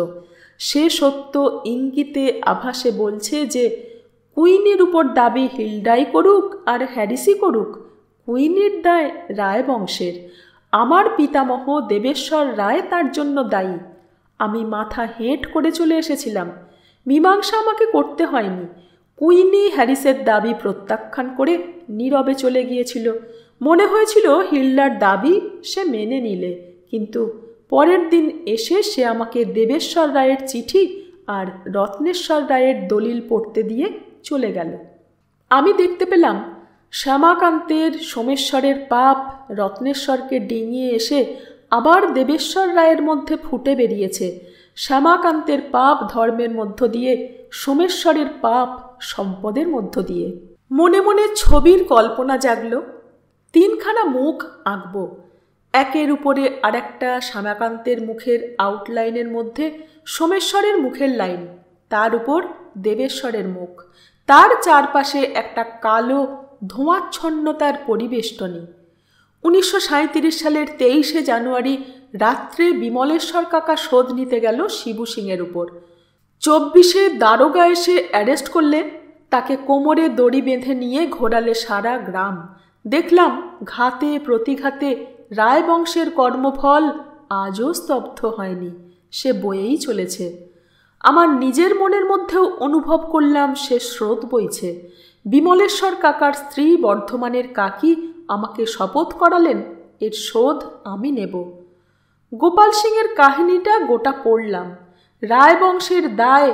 সে সত্য ইঙ্গিতে আভাসে বলছে যে কুইনির উপর দাবি হিলডাই করুক আর হ্যারিসই করুক, কুইনির দায় রায়বংশের। আমার পিতামহ দেবেশ্বর রায় তার জন্য দায়ী। আমি মাথা হেঁট করে চলে এসেছিলাম। মীমাংসা আমাকে করতে হয়নি। কুইনি হ্যারিসের দাবি প্রত্যাখ্যান করে নীরবে চলে গিয়েছিল। মনে হয়েছিল হিলডার দাবি সে মেনে নিলে, কিন্তু পরের দিন এসে সে আমাকে দেবেশ্বর রায়ের চিঠি আর রত্নেশ্বর রায়ের দলিল পড়তে দিয়ে চলে গেল। আমি দেখতে পেলাম শ্যামাকান্তের সোমেশ্বরের পাপ রত্নেশ্বরকে ডিঙিয়ে এসে আবার দেবেশ্বর রায়ের মধ্যে ফুটে বেরিয়েছে। শ্যামাকান্তের পাপ ধর্মের মধ্য দিয়ে, সোমেশ্বরের পাপ সম্পদের মধ্য দিয়ে। মনে মনে ছবির কল্পনা জাগল। 3খানা মুখ আঁকব, একের উপরে আরেকটা শ্যামাকান্তের মুখের আউটলাইনের মধ্যে সোমেশ্বরের মুখের লাইন, তার উপর দেবেশ্বরের মুখ, তার চারপাশে একটা কালো ধোঁয়াচ্ছন্নতার পরিবেষ্টনী। 1937 সালের 23শে জানুয়ারি রাত্রে বিমলেশ্বর কাকা শোধ নিতে গেল শিবু সিংয়ের উপর। 24শে দারোগা এসে অ্যারেস্ট করলে, তাকে কোমরে দড়ি বেঁধে নিয়ে ঘোরালে সারা গ্রাম। দেখলাম ঘাতে প্রতিঘাতে রায়বংশের কর্মফল আজও স্তব্ধ হয়নি, সে বয়েই চলেছে। আমার নিজের মনের মধ্যেও অনুভব করলাম সে স্রোত বইছে। বিমলেশ্বর কাকার স্ত্রী বর্ধমানের কাকি আমাকে শপথ করালেন এর শোধ আমি নেব। গোপাল সিংয়ের কাহিনীটা গোটা পড়লাম। রায়বংশের দায়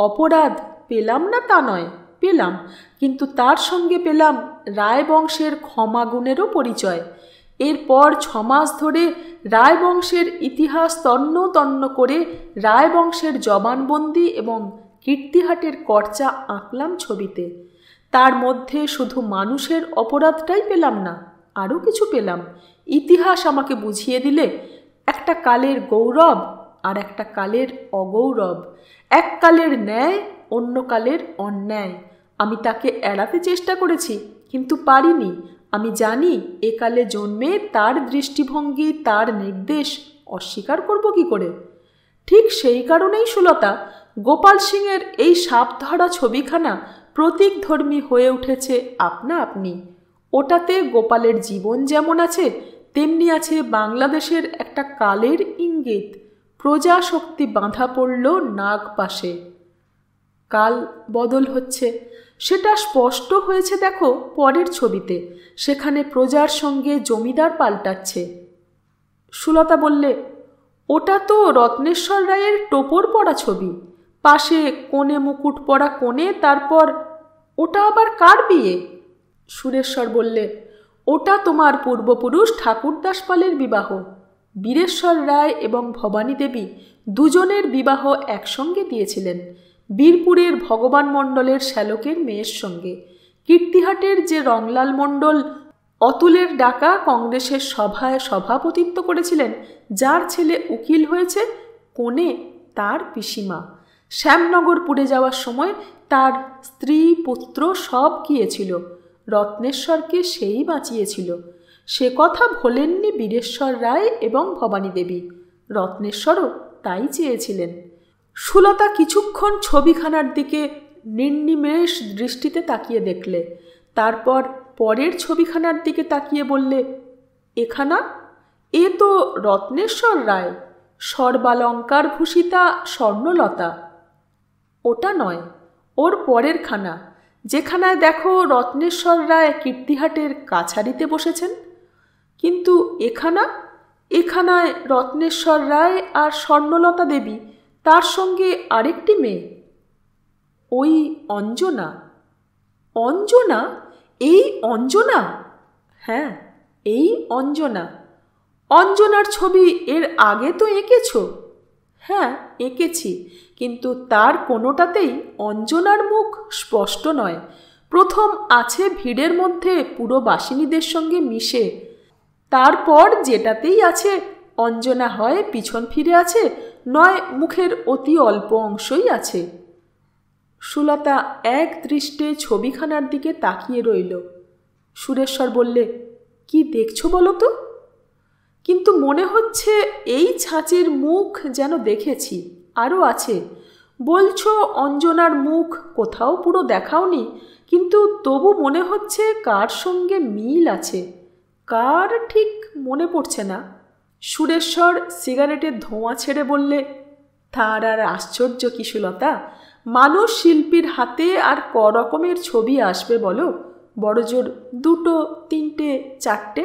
অপরাধ পেলাম না তা নয়, পেলাম, কিন্তু তার সঙ্গে পেলাম রায়বংশের ক্ষমাগুণেরও পরিচয়। এরপর 6 মাস ধরে রায়বংশের ইতিহাস তন্ন তন্ন করে রায়বংশের জবানবন্দি এবং কীর্তিহাটের কর্চা আঁকলাম ছবিতে। তার মধ্যে শুধু মানুষের অপরাধটাই পেলাম না, আরও কিছু পেলাম। ইতিহাস আমাকে বুঝিয়ে দিলে একটা কালের গৌরব আর একটা কালের অগৌরব, এক কালের ন্যায় অন্য কালের অন্যায়। আমি তাকে এড়াতে চেষ্টা করেছি, কিন্তু পারিনি। আমি জানি একালে জন্মে তার দৃষ্টিভঙ্গি, তার নির্দেশ অস্বীকার করব কি করে। ঠিক সেই কারণেই সুলতা, গোপাল সিংয়ের এই সাপধরা ছবিখানা প্রতীকধর্মী হয়ে উঠেছে আপনা আপনি। ওটাতে গোপালের জীবন যেমন আছে, তেমনি আছে বাংলাদেশের একটা কালের ইঙ্গিত। প্রজাশক্তি বাঁধা পড়ল নাগ পাশে। কাল বদল হচ্ছে, সেটা স্পষ্ট হয়েছে দেখো পরের ছবিতে। সেখানে প্রজার সঙ্গে জমিদার পাল্টাচ্ছে। সুলতা বললে, ওটা তো রত্নেশ্বর রায়ের টোপর পড়া ছবি, পাশে কোণে মুকুট পরা কোণে, তারপর ওটা আবার কার বিয়ে? সুরেশ্বর বললে, ওটা তোমার পূর্বপুরুষ ঠাকুরদাস পালের বিবাহ। বীরেশ্বর রায় এবং ভবানী দেবী দুজনের বিবাহ একসঙ্গে দিয়েছিলেন, বীরপুরের ভগবান মণ্ডলের শ্যালকের মেয়ের সঙ্গে। কীর্তিহাটের যে রংলাল মণ্ডল অতুলের ডাকা কংগ্রেসের সভায় সভাপতিত্ব করেছিলেন, যার ছেলে উকিল হয়েছে, কোণে তার পিসিমা। শ্যামনগর পুড়ে যাওয়ার সময় তার স্ত্রী পুত্র সব গিয়েছিল, রত্নেশ্বরকে সেই বাঁচিয়েছিল। সে কথা ভোলেননি বীরেশ্বর রায় এবং ভবানী দেবী, রত্নেশ্বরও তাই চেয়েছিলেন। সুলতা কিছুক্ষণ ছবিখানার দিকে নির্নিমেষ দৃষ্টিতে তাকিয়ে দেখলে, তারপর পরের ছবিখানার দিকে তাকিয়ে বললে, এখানা? এ তো রত্নেশ্বর রায়, সর্বালঙ্কার ভূষিতা স্বর্ণলতা। ওটা নয়, ওর পরের খানা, যেখানায় দেখো রত্নেশ্বর রায় কীর্তিহাটের কাছারিতে বসেছেন। কিন্তু এখানায় রত্নেশ্বর রায় আর স্বর্ণলতা দেবী, তার সঙ্গে আরেকটি মেয়ে, ওই অঞ্জনা। অঞ্জনা? এই অঞ্জনা? হ্যাঁ, এই অঞ্জনা। অঞ্জনার ছবি এর আগে তো এঁকেছ? হ্যাঁ, এঁকেছি, কিন্তু তার কোনোটাতেই অঞ্জনার মুখ স্পষ্ট নয়। প্রথম আছে ভিড়ের মধ্যে পুরবাসিনীদের সঙ্গে মিশে, তারপর যেটাতেই আছে অঞ্জনা হয় পিছন ফিরে আছে, নয় মুখের অতি অল্প অংশই আছে। সুলতা এক দৃষ্টে ছবিখানার দিকে তাকিয়ে রইল। সুরেশ্বর বললে, কি দেখছো বলো তো? কিন্তু মনে হচ্ছে এই ছাঁচের মুখ যেন দেখেছি, আরও আছে। বলছো অঞ্জনার মুখ কোথাও পুরো দেখাওনি, কিন্তু তবু মনে হচ্ছে কার সঙ্গে মিল আছে। কার ঠিক মনে পড়ছে না। সুরেশ্বর সিগারেটের ধোঁয়া ছেড়ে বললে, তার আর আশ্চর্য কি সুলতা? মানুষ শিল্পীর হাতে আর ক রকমের ছবি আসবে বলো? বড়জোর 2, 3, 4।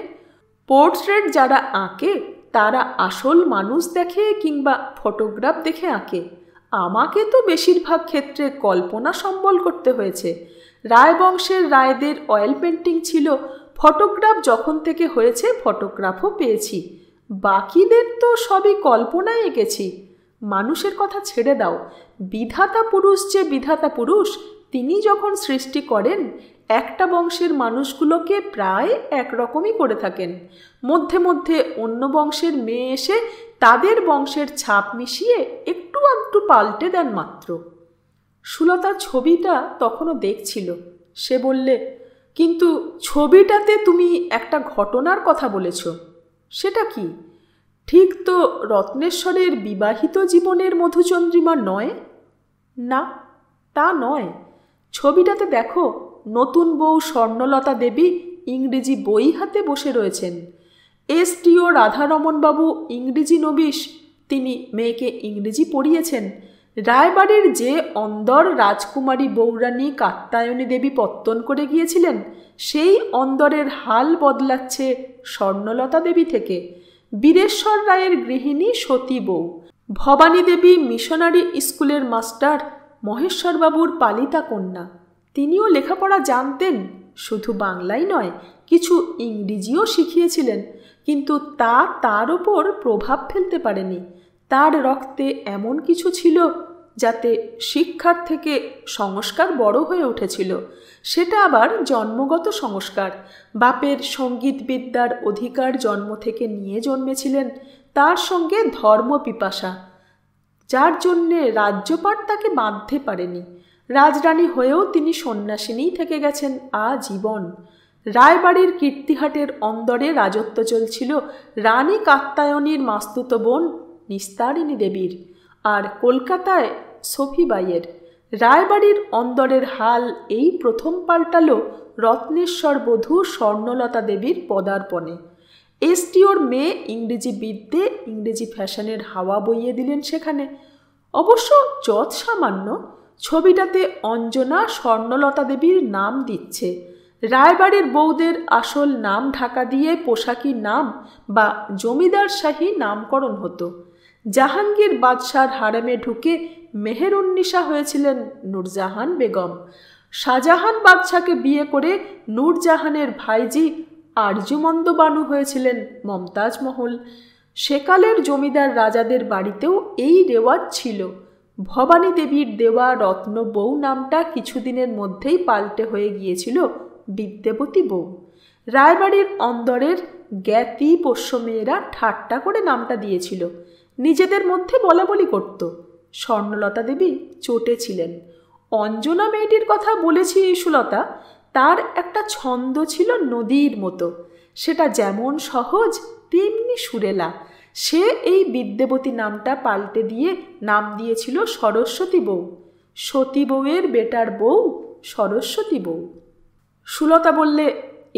পোর্ট্রেট যারা আঁকে তারা আসল মানুষ দেখে কিংবা ফটোগ্রাফ দেখে আঁকে। আমাকে তো বেশিরভাগ ক্ষেত্রে কল্পনা সম্বল করতে হয়েছে। রায়বংশের রায়দের অয়েল পেন্টিং ছিল, ফটোগ্রাফ যখন থেকে হয়েছে ফটোগ্রাফও পেয়েছি। বাকিদের তো সবই কল্পনায় এঁকেছি। মানুষের কথা ছেড়ে দাও, বিধাতা পুরুষ যে বিধাতা পুরুষ, তিনি যখন সৃষ্টি করেন একটা বংশের মানুষগুলোকে প্রায় একরকমই করে থাকেন। মধ্যে মধ্যে অন্য বংশের মেয়ে এসে তাদের বংশের ছাপ মিশিয়ে একটু আধটু পাল্টে দেন মাত্র। সুলতা ছবিটা তখনও দেখছিল। সে বললে, কিন্তু ছবিটাতে তুমি একটা ঘটনার কথা বলেছ, সেটা কি? ঠিক তো রত্নেশ্বরের বিবাহিত জীবনের মধুচন্দ্রিমা নয়? না, তা নয়। ছবিটাতে দেখো, নতুন বউ স্বর্ণলতা দেবী ইংরেজি বই হাতে বসে রয়েছেন। এসটিও রাধারমণবাবু ইংরেজি নবিশ, তিনি মেয়েকে ইংরেজি পড়িয়েছেন। রায়বাড়ির যে অন্দর রাজকুমারী বৌরানী কাত্যায়নী দেবী পত্তন করে গিয়েছিলেন, সেই অন্দরের হাল বদলাচ্ছে স্বর্ণলতা দেবী থেকে। বীরেশ্বর রায়ের গৃহিণী সতী বউ। ভবানী দেবী মিশনারি স্কুলের মাস্টার মহেশ্বরবাবুর পালিতা কন্যা। তিনিও লেখাপড়া জানতেন, শুধু বাংলাই নয়, কিছু ইংরেজিও শিখিয়েছিলেন, কিন্তু তা তার ওপর প্রভাব ফেলতে পারেনি। তার রক্তে এমন কিছু ছিল যাতে শিক্ষার থেকে সংস্কার বড় হয়ে উঠেছিল। সেটা আবার জন্মগত সংস্কার। বাপের সঙ্গীত বিদ্যার অধিকার জন্ম থেকে নিয়ে জন্মেছিলেন, তার সঙ্গে ধর্ম পিপাসা, যার জন্যে রাজ্যপাট তাকে বাঁধতে পারেনি। রাজরানী হয়েও তিনি সন্ন্যাসিনীই থেকে গেছেন আজীবন। রায়বাড়ির কীর্তিহাটের অন্দরে রাজত্ব চলছিল রানী কাত্যায়নীর মাস্তুত বোন নিস্তারিণী দেবীর, আর কলকাতায় সফিবাইয়ের। রায়বাড়ির অন্দরের হাল এই প্রথম পাল্টালো রত্নেশ্বর বধূ স্বর্ণলতা দেবীর পদার্পণে। এসটিওর মেয়ে ইংরেজি বিদ্যে, ইংরেজি ফ্যাশনের হাওয়া বইয়ে দিলেন সেখানে। অবশ্য যৎ সামান্য। ছবিটাতে অঞ্জনা স্বর্ণলতা দেবীর নাম দিচ্ছে। রায়বাড়ির বউদের আসল নাম ঢাকা দিয়ে পোশাকি নাম বা জমিদার শাহী নামকরণ হতো। জাহাঙ্গীর বাদশার হারেমে ঢুকে মেহেরুন্নিসা হয়েছিলেন নূরজাহান বেগম। শাহজাহান বাদশাকে বিয়ে করে নূরজাহানের ভাইজি আরজুমন্দ বানু হয়েছিলেন মমতাজ মহল। সেকালের জমিদার রাজাদের বাড়িতেও এই রেওয়াজ ছিল। ভবানী দেবীর দেওয়া রত্ন বউ নামটা কিছুদিনের মধ্যেই পাল্টে হয়ে গিয়েছিল বিদ্যাবতী বউ। রায়বাড়ির অন্দরের জ্ঞাতি পোষ্য মেয়েরা ঠাট্টা করে নামটা দিয়েছিল, নিজেদের মধ্যে বলাবলি করত। স্বর্ণলতা দেবী চটে ছিলেন। অঞ্জনা মেয়েটির কথা বলেছি সুলতা, তার একটা ছন্দ ছিল নদীর মতো, সেটা যেমন সহজ তেমনি সুরেলা। সে এই বিদ্যাবতী নামটা পাল্টে দিয়ে নাম দিয়েছিল সরস্বতী বউ। সতী বউয়ের বেটার বউ সরস্বতী বউ। সুলতা বললে,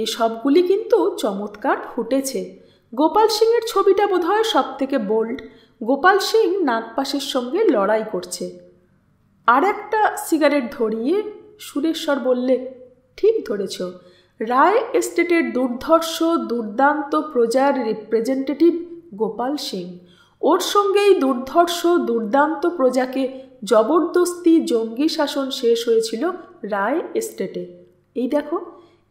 এসবগুলি কিন্তু চমৎকার ফুটেছে। গোপাল সিংয়ের ছবিটা বোধহয় সব থেকে বোল্ড। গোপাল সিং নাগপাশের সঙ্গে লড়াই করছে। আর একটা সিগারেট ধরিয়ে সুরেশ্বর বললে, ঠিক ধরেছ, রায় এস্টেটের দুর্ধর্ষ দুর্দান্ত প্রজার রিপ্রেজেন্টেটিভ গোপাল সিং। ওর সঙ্গেই দুর্ধর্ষ দুর্দান্ত প্রজাকে জবরদস্তি জঙ্গি শাসন শেষ হয়েছিল রায় এস্টেটে। এই দেখো,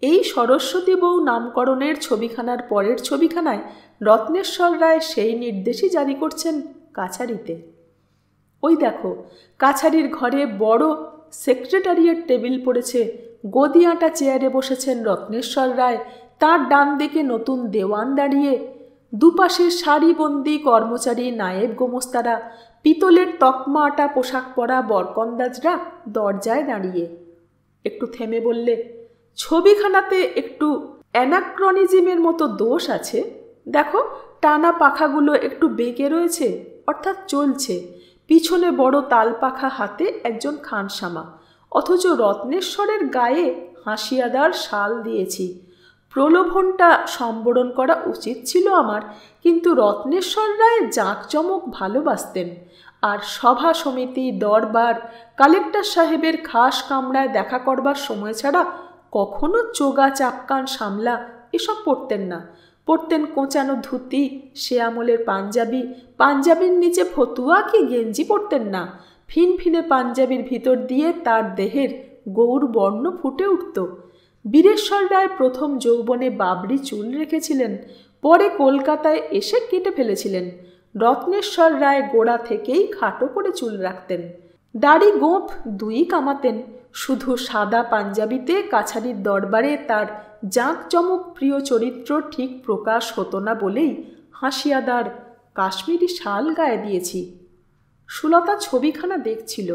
এই সরস্বতী বউ নামকরণের ছবিখানার পরের ছবিখানায় রত্নেশ্বর রায় সেই নির্দেশই জারি করছেন কাছারিতে। ওই দেখো, কাছারির ঘরে বড় সেক্রেটারিয়েট টেবিল পড়েছে, গদি আঁটা চেয়ারে বসেছেন রত্নেশ্বর রায়, তার ডান দিকে নতুন দেওয়ান দাঁড়িয়ে, দুপাশে সারিবন্দি কর্মচারী নায়েব গোমস্তারা, পিতলের তকমা আটা পোশাক পরা বরকন্দাজরা দরজায় দাঁড়িয়ে। একটু থেমে বললে, ছবিখানাতে একটু অ্যানাক্রনিজমের মতো দোষ আছে। দেখো, টানা পাখাগুলো একটু বেঁকে রয়েছে, অর্থাৎ চলছে। পিছনে বড় তাল পাখা হাতে একজন খানসামা, অথচ রত্নেশ্বরের গায়ে হাসিয়াদার শাল দিয়েছি। প্রলোভনটা সম্বরণ করা উচিত ছিল আমার, কিন্তু রত্নেশ্বর রায় জাঁকজমক ভালোবাসতেন। আর সভা সমিতি, দরবার, কালেক্টর সাহেবের খাস কামরায় দেখা করবার সময় ছাড়া কখনো চোগা চাপকান সামলা এসব পরতেন না। পরতেন কোঁচানো ধুতি, সে আমলের পাঞ্জাবি, পাঞ্জাবির নিচে ফতুয়া কি গেঞ্জি পরতেন না। ফিনফিনে পাঞ্জাবির ভিতর দিয়ে তার দেহের গৌর বর্ণ ফুটে উঠত। বীরেশ্বর রায় প্রথম যৌবনে বাবরি চুল রেখেছিলেন, পরে কলকাতায় এসে কেটে ফেলেছিলেন। রত্নেশ্বর রায় গোড়া থেকেই খাটো করে চুল রাখতেন, দাড়ি গোঁফ দুই কামাতেন। শুধু সাদা পাঞ্জাবিতে কাছারির দরবারে তার জাঁকজমক প্রিয় চরিত্র ঠিক প্রকাশ হতো না বলেই হাসিয়াদার কাশ্মীরি শাল গায়ে দিয়েছি। সুলতা ছবিখানা দেখছিল।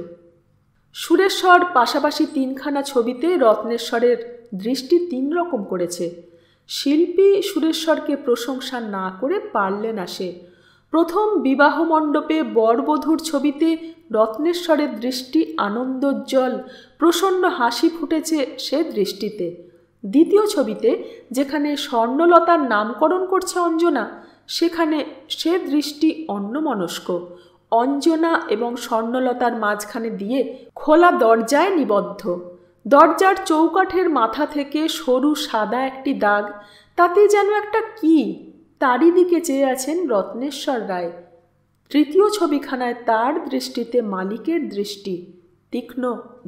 সুরেশ্বর পাশাপাশি তিনখানা ছবিতে রত্নেশ্বরের দৃষ্টি তিন রকম করেছে। শিল্পী সুরেশ্বরকে প্রশংসা না করে পারলে না সে। প্রথম বিবাহ মণ্ডপে বরবধূর ছবিতে রত্নেশ্বরের দৃষ্টি আনন্দোজ্জ্বল, প্রসন্ন হাসি ফুটেছে সে দৃষ্টিতে। দ্বিতীয় ছবিতে, যেখানে স্বর্ণলতার নামকরণ করছে অঞ্জনা, সেখানে সে দৃষ্টি অন্যমনস্ক। অঞ্জনা এবং স্বর্ণলতার মাঝখানে দিয়ে খোলা দরজায় নিবদ্ধ। দরজার চৌকাঠের মাথা থেকে সরু সাদা একটি দাগ, তাতে যেন একটা কি, তারই দিকে চেয়ে আছেন রত্নেশ্বর রায়। তৃতীয় ছবিখানায় তার দৃষ্টিতে মালিকের দৃষ্টি, তীক্ষ্ণ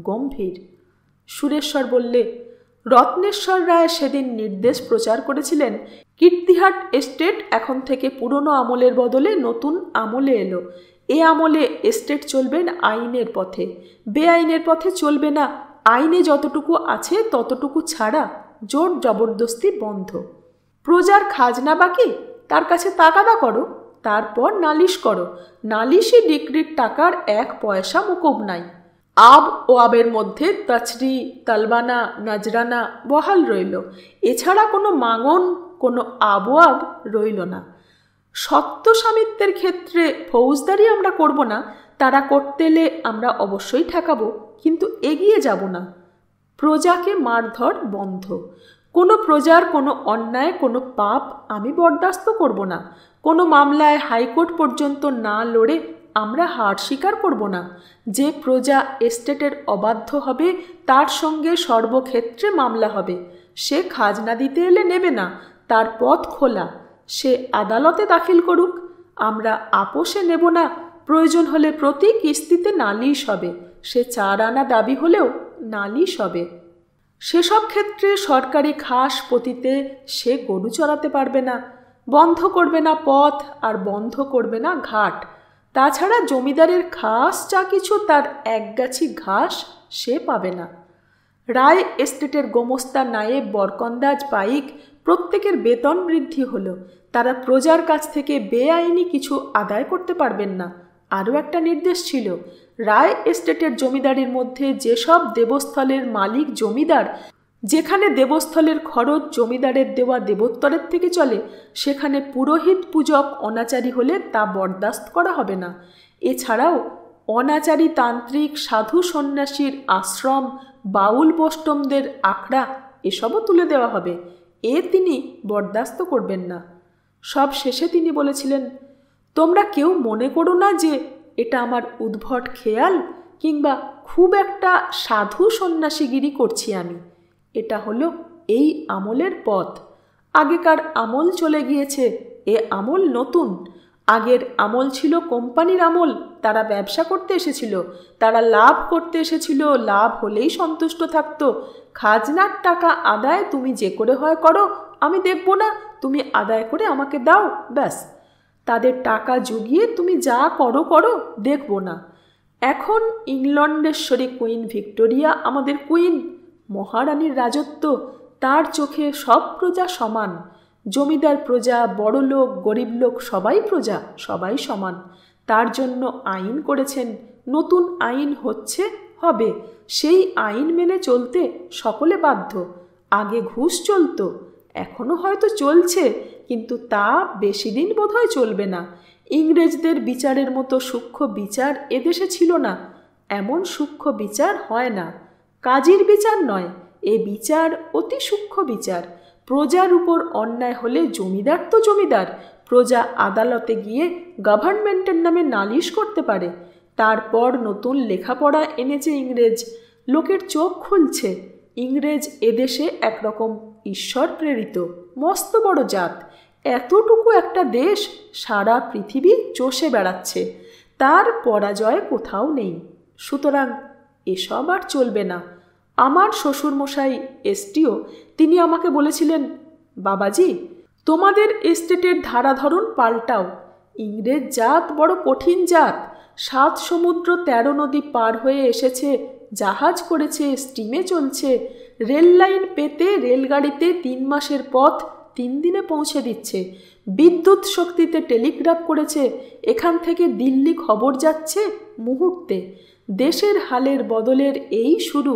গম্ভীর। সুরেশ্বর বললে, রত্নেশ্বর রায় সেদিন নির্দেশ প্রচার করেছিলেন, কীর্তিহাট এস্টেট এখন থেকে পুরনো আমলের বদলে নতুন আমলে এলো। এ আমলে এস্টেট চলবেন আইনের পথে, বেআইনের পথে চলবে না। আইনে যতটুকু আছে ততটুকু ছাড়া জোর জবরদস্তি বন্ধ। প্রজার খাজনা বাকি, তার কাছে তাগাদা করো, তারপর নালিশ করো। নালিশি ডিক্রির টাকার এক পয়সা মুকুব নাই। আব ও আবের মধ্যে তছরি, তালবানা, নজরানা বহাল রইল। এছাড়া কোনো মাঙন, কোনো আব রইল না। সত্য স্বামিত্বের ক্ষেত্রে ফৌজদারি আমরা করব না, তারা করতে এলে আমরা অবশ্যই ঠেকাবো, কিন্তু এগিয়ে যাব না। প্রজাকে মারধর বন্ধ। কোনো প্রজার কোনো অন্যায়, কোনো পাপ আমি বরদাস্ত করব না। কোনো মামলায় হাইকোর্ট পর্যন্ত না লড়ে আমরা হার স্বীকার করব না। যে প্রজা এস্টেটের অবাধ্য হবে তার সঙ্গে সর্বক্ষেত্রে মামলা হবে। সে খাজনা দিতে এলে নেবে না, তার পথ খোলা, সে আদালতে দাখিল করুক। আমরা আপোষে নেব না, প্রয়োজন হলে প্রতি কিস্তিতে নালিশ হবে, সে 4 আনা দাবি হলেও নালিশ হবে। সেসব ক্ষেত্রে সরকারি ঘাস পতিতে সে গরু চড়াতে পারবে না, বন্ধ করবে না পথ আর বন্ধ করবে না ঘাট। তাছাড়া জমিদারের ঘাস যা কিছু তার একগাছি ঘাস সে পাবে না। রায় এস্টেটের গোমস্তা, নায়েব, বরকন্দাজ, পাইক প্রত্যেকের বেতন বৃদ্ধি হলো। তারা প্রজার কাছ থেকে বেআইনি কিছু আদায় করতে পারবেন না। আরও একটা নির্দেশ ছিল, রায় এস্টেটের জমিদারির মধ্যে যেসব দেবস্থলের মালিক জমিদার, যেখানে দেবস্থলের খরচ জমিদারের দেওয়া দেবোত্তরের থেকে চলে, সেখানে পুরোহিত পূজক অনাচারী হলে তা বরদাস্ত করা হবে না। এছাড়াও অনাচারী তান্ত্রিক, সাধু সন্ন্যাসীর আশ্রম, বাউল বৈষ্ণবদের আখড়া এসবও তুলে দেওয়া হবে। তিনি বরদাস্ত করবেন না। সব শেষে তিনি বলেছিলেন, তোমরা কেউ মনে করো না যে এটা আমার উদ্ভট খেয়াল কিংবা খুব একটা সাধু সন্ন্যাসীগিরি করছি আমি। এটা হলো এই আমলের পথ। আগেকার আমল চলে গিয়েছে, এ আমল নতুন। আগের আমল ছিল কোম্পানির আমল, তারা ব্যবসা করতে এসেছিল, তারা লাভ করতে এসেছিল, লাভ হলেই সন্তুষ্ট থাকতো। খাজনার টাকা আদায় তুমি যে করে হয় করো, আমি দেখব না, তুমি আদায় করে আমাকে দাও, ব্যাস। তাদের টাকা জুগিয়ে তুমি যা করো করো, দেখব না। এখন ইংল্যান্ডেশ্বরী কুইন ভিক্টোরিয়া আমাদের কুইন, মহারানীর রাজত্ব, তার চোখে সব প্রজা সমান। জমিদার প্রজা, বড় লোক, গরিব লোক সবাই প্রজা, সবাই সমান। তার জন্য আইন করেছেন, নতুন আইন হচ্ছে, হবে। সেই আইন মেনে চলতে সকলে বাধ্য। আগে ঘুষ চলতো, এখনও হয়তো চলছে, কিন্তু তা বেশি দিন বোধহয় চলবে না। ইংরেজদের বিচারের মতো সূক্ষ্ম বিচার এদেশে ছিল না। এমন সূক্ষ্ম বিচার হয় না, কাজীর বিচার নয়, এ বিচার অতি সূক্ষ্ম বিচার। প্রজার উপর অন্যায় হলে জমিদার তো জমিদার, প্রজা আদালতে গিয়ে গভর্নমেন্টের নামে নালিশ করতে পারে। তারপর নতুন লেখাপড়া এনেছে ইংরেজ, লোকের চোখ খুলছে। ইংরেজ এদেশে একরকম ঈশ্বর প্রেরিত মস্ত বড় জাত। এতটুকু একটা দেশ সারা পৃথিবী চষে বেড়াচ্ছে, তার পরাজয় কোথাও নেই। সুতরাং এসব আর চলবে না। আমার শ্বশুরমশাই এসটিও, তিনি আমাকে বলেছিলেন, বাবাজি, তোমাদের এস্টেটের ধারাধরন পাল্টাও। ইংরেজ জাত বড় কঠিন জাত। 7 সমুদ্র 13 নদী পার হয়ে এসেছে, জাহাজ করেছে, স্টিমে চলছে, রেল লাইন পেতে রেলগাড়িতে 3 মাসের পথ 3 দিনে পৌঁছে দিচ্ছে, বিদ্যুৎ শক্তিতে টেলিগ্রাফ করেছে, এখান থেকে দিল্লি খবর যাচ্ছে মুহূর্তে। দেশের হালের বদলের এই শুরু।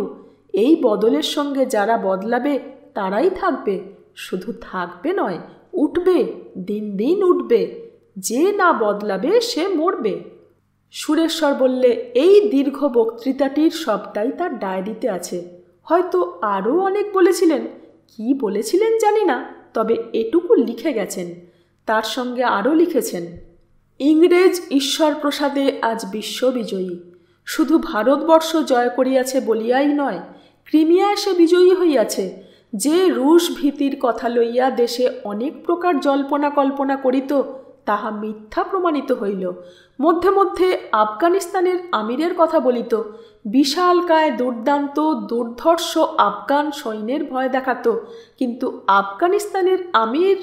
এই বদলের সঙ্গে যারা বদলাবে তারাই থাকবে, শুধু থাকবে নয়, উঠবে, দিন দিন উঠবে। যে না বদলাবে সে মরবে। সুরেশ্বর বললে, এই দীর্ঘ বক্তৃতাটির সবটাই তার ডায়েরিতে আছে। হয়তো আরও অনেক বলেছিলেন, কি বলেছিলেন জানি না, তবে এটুকু লিখে গেছেন। তার সঙ্গে আরও লিখেছেন, ইংরেজ ঈশ্বর প্রসাদে আজ বিশ্ববিজয়ী। শুধু ভারতবর্ষ জয় করিয়াছে বলিয়াই নয়, ক্রিমিয়ায় সে বিজয়ী হইয়াছে। যে রুশ ভীতির কথা লইয়া দেশে অনেক প্রকার জল্পনা কল্পনা করিত, তাহা মিথ্যা প্রমাণিত হইল। মধ্যে মধ্যে আফগানিস্তানের আমিরের কথা বলিত, বিশালকায় দুর্দান্ত দুর্ধর্ষ আফগান সৈন্যের ভয় দেখাত, কিন্তু আফগানিস্তানের আমির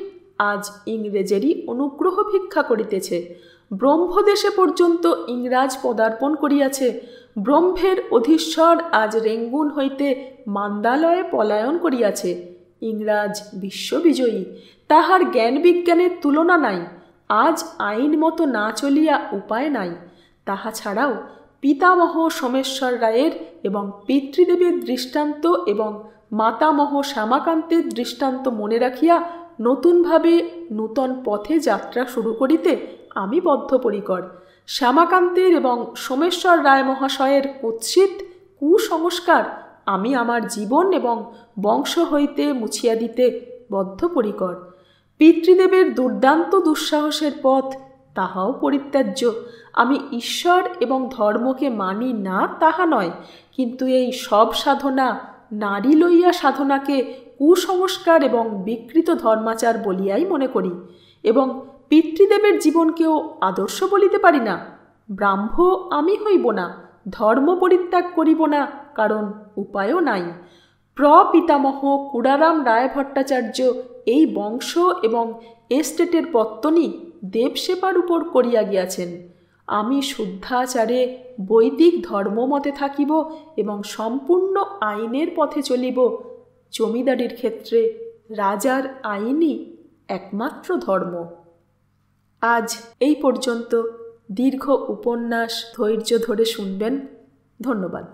আজ ইংরেজেরই অনুগ্রহ ভিক্ষা করিতেছে। ব্রহ্মদেশে পর্যন্ত ইংরাজ পদার্পণ করিয়াছে। ব্রহ্মের অধীশ্বর আজ রেঙ্গুন হইতে মান্দালয়ে পলায়ন করিয়াছে। ইংরাজ বিশ্ববিজয়ী, তাহার জ্ঞান বিজ্ঞানের তুলনা নাই। আজ আইন মতো না চলিয়া উপায় নাই। তাহা ছাড়াও পিতামহ সোমেশ্বর রায়ের এবং পিতৃদেবের দৃষ্টান্ত এবং মাতামহ শ্যামাকান্তের দৃষ্টান্ত মনে রাখিয়া নতুনভাবে নূতন পথে যাত্রা শুরু করিতে আমি বদ্ধপরিকর। শ্যামাকান্তের এবং সোমেশ্বর রায় মহাশয়ের কুৎসিত কুসংস্কার আমি আমার জীবন এবং বংশ হইতে মুছিয়া দিতে বদ্ধপরিকর। পিতৃদেবের দুর্দান্ত দুঃসাহসের পথ, তাহাও পরিত্যাজ্য। আমি ঈশ্বর এবং ধর্মকে মানি না তাহা নয়, কিন্তু এই সব সাধনা, নারী লইয়া সাধনাকে কুসংস্কার এবং বিকৃত ধর্মাচার বলিয়াই মনে করি, এবং পিতৃদেবের জীবনকেও আদর্শ বলিতে পারি না। ব্রাহ্ম আমি হইব না, ধর্ম পরিত্যাগ করিব না, কারণ উপায়ও নাই। প্রপিতামহ কুড়ারাম রায় ভট্টাচার্য এই বংশ এবং এস্টেটের পত্তনই দেবসেবার উপর করিয়া গিয়াছেন। আমি শুদ্ধাচারে বৈদিক ধর্মমতে থাকিব এবং সম্পূর্ণ আইনের পথে চলিব। জমিদারির ক্ষেত্রে রাজার আইনই একমাত্র ধর্ম। আজ এই পর্যন্ত। দীর্ঘ উপন্যাস ধৈর্য ধরে শুনবেন। ধন্যবাদ।